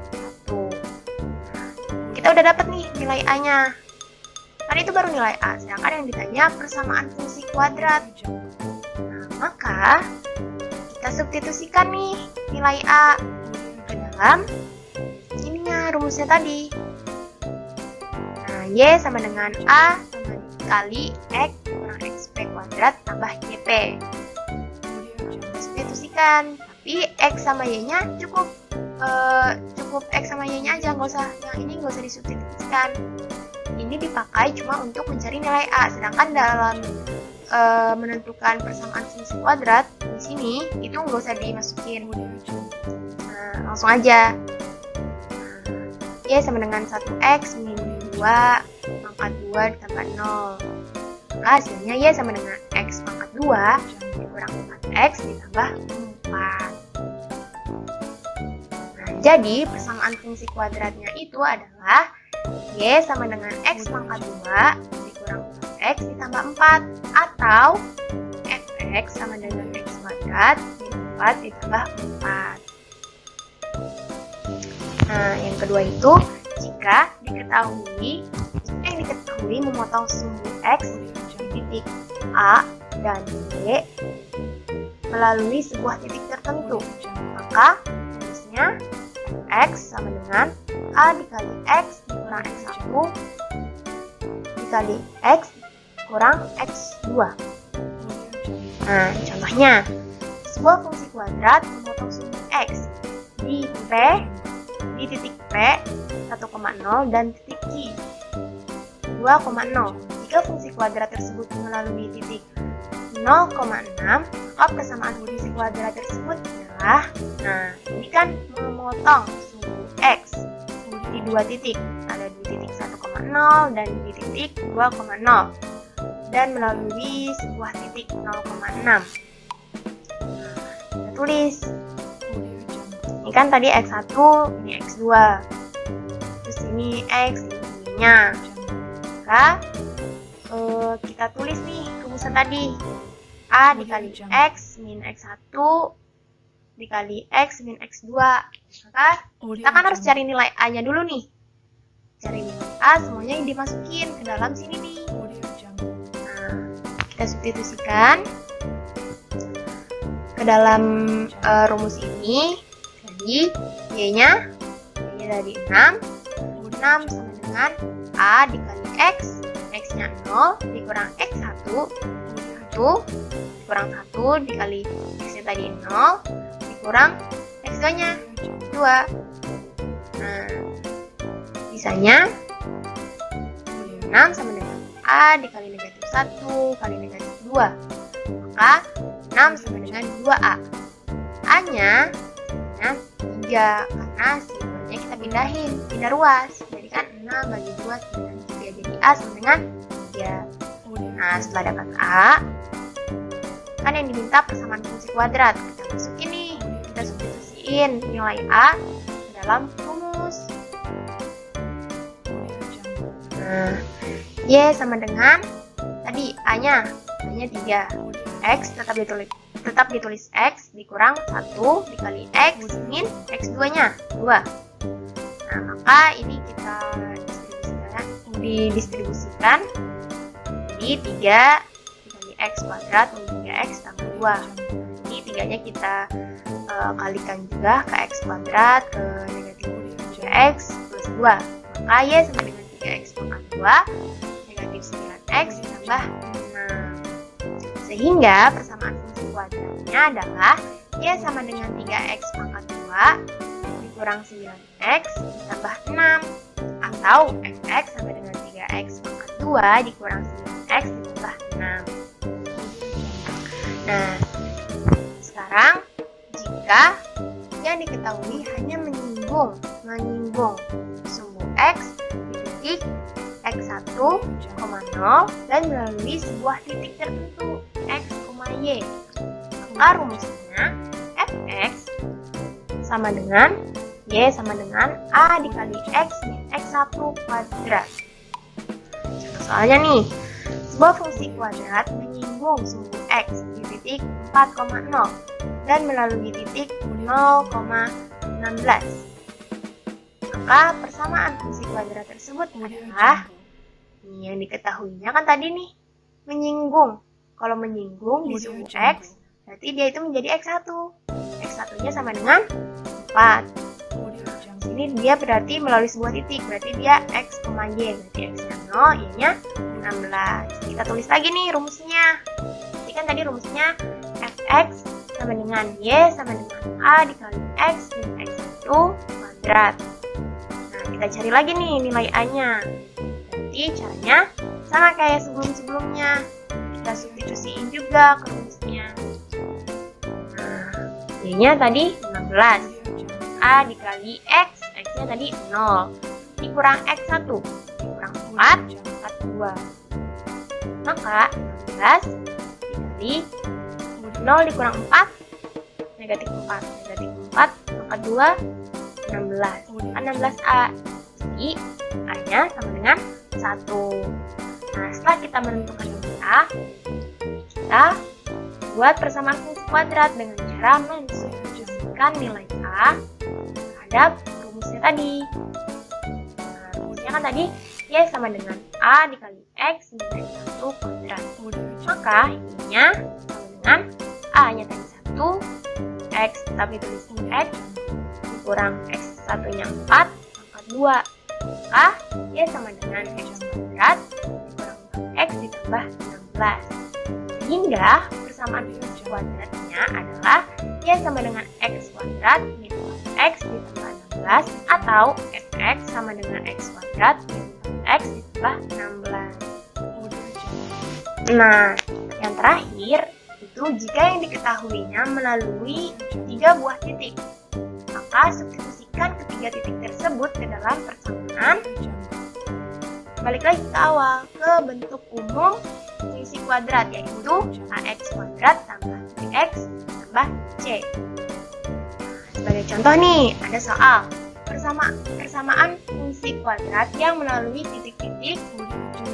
1. Kita udah dapat nih nilai A-nya. Tadi itu baru nilai A, sedangkan yang ditanya persamaan fungsi kuadrat. Nah, maka kita substitusikan nih nilai A ke dalam ininya rumusnya tadi. Nah, Y sama dengan A sama dikali X kurang XP kuadrat tambah YP. Substitusikan, tapi X sama Y-nya cukup X sama Y-nya aja, nggak usah yang ini nggak usah disubstitusikan. Ini dipakai cuma untuk mencari nilai A, sedangkan dalam menentukan persamaan fungsi kuadrat di sini itu nggak usah dimasukin. Nah, langsung aja. Nah, Y sama dengan 1X min 2 pangkat 2 ditambah 0. Maka hasilnya Y sama dengan X pangkat 2 dikurang 4X ditambah 4. Jadi, persamaan fungsi kuadratnya itu adalah Y sama dengan X pangkat 2 dikurang 4X ditambah 4. Atau Fx sama dengan X kuadrat min 4 ditambah 4. Nah, yang kedua itu, jika diketahui memotong sumbu X di titik A dan Y melalui sebuah titik tertentu, maka rumusnya X sama dengan A dikali X dikurang X1 dikali X kurang X2. Nah, contohnya, sebuah fungsi kuadrat memotong sumbu X di titik P 1,0 dan titik Q 2,0. Jika fungsi kuadrat tersebut melalui titik 0,6, maka persamaan fungsi kuadrat tersebut adalah, nah ini kan memotong sumbu X di dua titik, ada di titik 1,0 dan di titik 2,0, dan melalui sebuah titik 0,6. Nah, kita tulis, ini kan tadi X1, ini X2, terus ini X, ini Y-nya. Maka kita tulis nih rumusan tadi, A dikali X min X1 dikali X min X2. Maka kita kan harus cari nilai A-nya dulu nih. Cari nilai A, semuanya yang dimasukin ke dalam sini nih. Nah, kita substitusikan ke dalam rumus ini. Jadi Y-nya dari 6 sama dengan A dikali X, X-nya 0 dikurang X1, 1 dikurang 1 dikali X-nya tadi 0 dikurang X2-nya 2. Nah, sisanya 6 sama dengan A dikali negatif 1 kali negatif 2. Maka 6 sama dengan 2A. A-nya 3 karena simbolnya kita pindah ruas. Jadi kan 6 bagi 2 sama 3. Jadi A sama dengan 3. Nah, setelah dapat A, kan yang diminta persamaan fungsi kuadrat. Kita masukin nih, kita substitusiin nilai A ke dalam rumus. Nah, Y sama dengan tadi A-nya 3. X tetap ditulis X dikurang 1 dikali X min X2-nya 2. Nah, maka ini kita didistribusikan. Jadi 3 dikali X kuadrat min 3X tambah 2. Ini 3-nya kita kalikan juga ke X kuadrat ke negatif 3X plus 2. Maka Y sama dengan 3X pangkat 2 negatif 9X tambah 6. Sehingga persamaan fungsi kuadratnya adalah Y sama dengan 3X pangkat 2 dikurang 9X ditambah 6. Atau Fx sama dengan 3X pangkat 2 dikurang 9X ditambah 6. Nah, sekarang jika yang diketahui hanya menyinggung sumbu X di titik X1, 0 dan melalui sebuah titik tertentu X, Y. Maka rumusnya Fx sama dengan Y sama dengan A dikali X min X1 kuadrat. Contoh soalnya nih, sebuah fungsi kuadrat menyinggung sumbu X di titik 4,0 dan melalui titik 0,16. Maka persamaan fungsi kuadrat tersebut adalah yang diketahuinya kan tadi nih, menyinggung. Kalau menyinggung di sumbu X, berarti dia itu menjadi X1. X1-nya sama dengan 4. Ini dia berarti melalui sebuah titik, berarti dia X, Y, berarti X-nya 0, Y-nya 16. Kita tulis lagi nih rumusnya. Jadi kan tadi rumusnya Fx sama dengan Y sama dengan A dikali X min X1 kuadrat. Nah, kita cari lagi nih nilai A-nya. Berarti caranya sama kayak sebelum-sebelumnya. Kita substitusiin juga ke rumusnya. Nah, Y-nya tadi 16. A dikali X, X-nya tadi 0. Dikurang X1, dikurang 4, pangkat 2. Maka 16 dikali 0 dikurang 4, negatif 4. Negatif 4, pangkat 2, 16. Kan 16A. Jadi A-nya sama dengan 1. Nah, setelah kita menentukan nilai A, kita buat persamaan fungsi kuadrat dengan cara mensubstitusikan nilai A terhadap rumusnya tadi. Nah, rumusnya kan tadi Y sama dengan A dikali X min X1 kuadrat. Maka Y-nya sama dengan A-nya tadi 1, X tetap ditulis X, dikurang X1-nya 4, pangkat 2. Maka Y sama dengan X kuadrat, dikurang X ditambah 16. Sehingga persamaan fungsi kuadratnya adalah Y sama dengan X kuadrat min X ditambah 16 atau Fx sama dengan X kuadrat min X ditambah 16. Nah, yang terakhir itu jika yang diketahuinya melalui 3 buah titik, maka substitusikan ketiga titik tersebut ke dalam persamaan. Balik lagi ke awal, ke bentuk umum fungsi kuadrat, yaitu ax kuadrat tambah bx tambah c. Sebagai contoh nih, ada soal persamaan fungsi kuadrat yang melalui titik-titik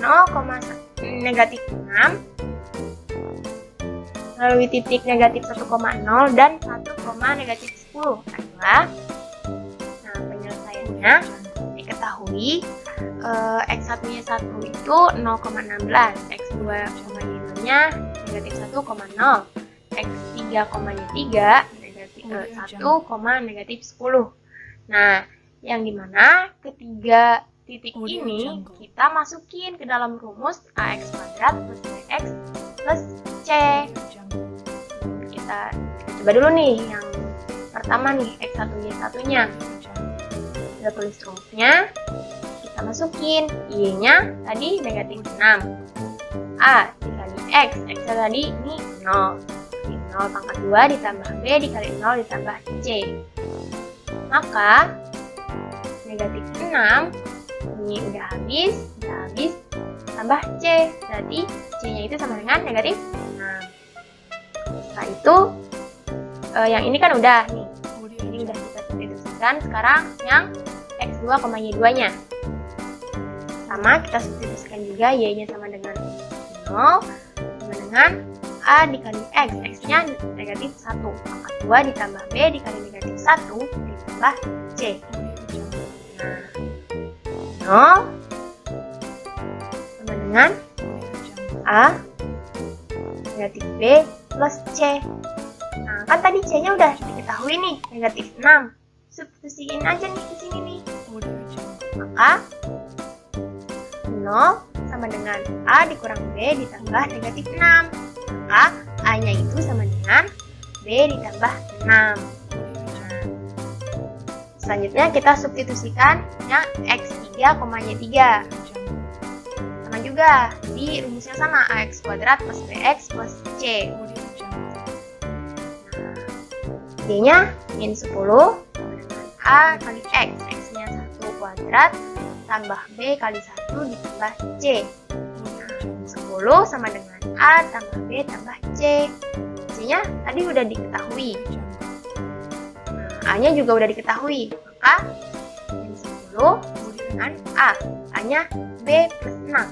0, negatif 6, melalui titik negatif 1,0 dan 1, negatif 10 adalah, nah penyelesaiannya diketahui X1-nya 1 itu 0,16, X2,nya negatif 1,0, X3,nya 3, negatif 1, negatif 10. Nah, yang dimana ketiga titik ini kita masukin ke dalam rumus AX kuadrat plus BX plus C. Kita coba dulu nih yang pertama nih, X1-nya. Kita tulis rumusnya, kita masukin Y-nya tadi negatif 6, A dikali X, X-nya tadi ini 0, 0 pangkat 2 ditambah B dikali 0 ditambah C. Maka negatif 6 ini udah habis, tambah C, berarti C-nya itu sama dengan negatif 6. Setelah itu yang ini kan udah nih, ini udah kita substitusikan. Sekarang yang X2, Y2 nya Sama kita substitusikan juga y-nya sama dengan 0 sama dengan A dikali X, X-nya negatif 1. Maka 2 ditambah B dikali negatif 1 ditambah C. Nah, 0 sama dengan A negatif B plus C. Nah, kan tadi C-nya udah diketahui nih, negatif 6. Substitusiin aja nih ke sini nih. Maka 0 sama dengan A dikurang B ditambah negatif 6. Maka A-nya itu sama dengan B ditambah 6. Selanjutnya kita substitusikan yang X3, Y3. Sama juga, di rumusnya sama, AX kuadrat plus BX plus C. D-nya min 10 sama dengan A kali X. X-nya 1 kuadrat tambah B kali 1 ditambah C. 10 sama dengan A tambah B tambah C. C-nya tadi udah diketahui. A-nya juga udah diketahui. Maka min 10 dengan A. A-nya B plus 6.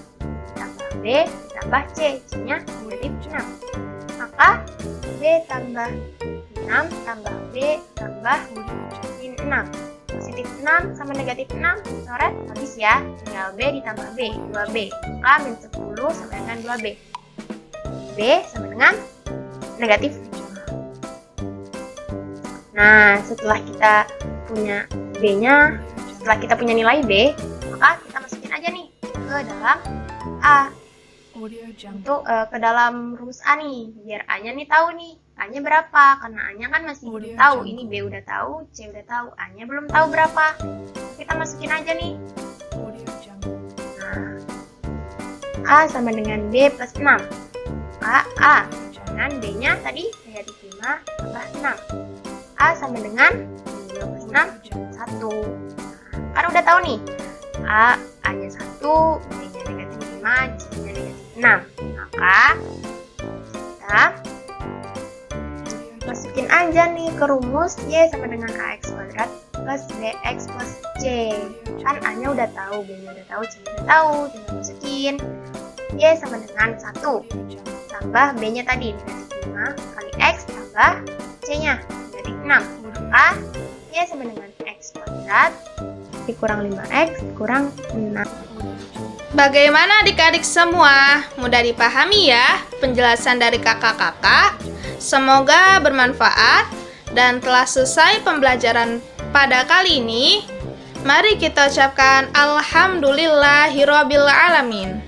Tambah B ditambah C. C-nya negatif 6. Maka B tambah 6 tambah B tambah min 6. Positif 6 sama negatif 6 coret habis ya. Tinggal B ditambah B, 2B. Maka min 10 sama dengan 2B. B sama dengan negatif 5. Nah, setelah kita punya B-nya, setelah kita punya nilai B, maka kita masukin aja nih ke dalam A. Untuk ke dalam rumus A nih, biar A-nya nih tahu nih, A-nya berapa, karena A-nya kan masih belum tahu. Ini B udah tahu, C udah tahu, A-nya belum tahu berapa. Kita masukin aja nih. Nah, A sama dengan B plus 6. A dengan B-nya tadi negatif 5 tambah 6. A sama dengan 2 plus 6, 1. Nah, kan udah tahu nih, A-nya 1, B-nya negatif 5, C-nya negatif 6. Maka kita masukin aja nih ke rumus Y sama dengan AX kuadrat plus BX plus C. Kan A-nya udah tahu, B-nya udah tahu, C-nya udah tahu. Tinggal masukin Y sama dengan 1 tambah B-nya tadi negatif 5 kali X tambah C-nya negatif 6. Maka Y sama dengan X kuadrat dikurang 5X dikurang 6. Bagaimana adik-adik semua? Mudah dipahami ya penjelasan dari kakak-kakak? Semoga bermanfaat dan telah selesai pembelajaran pada kali ini. Mari kita ucapkan Alhamdulillahirobbilalamin.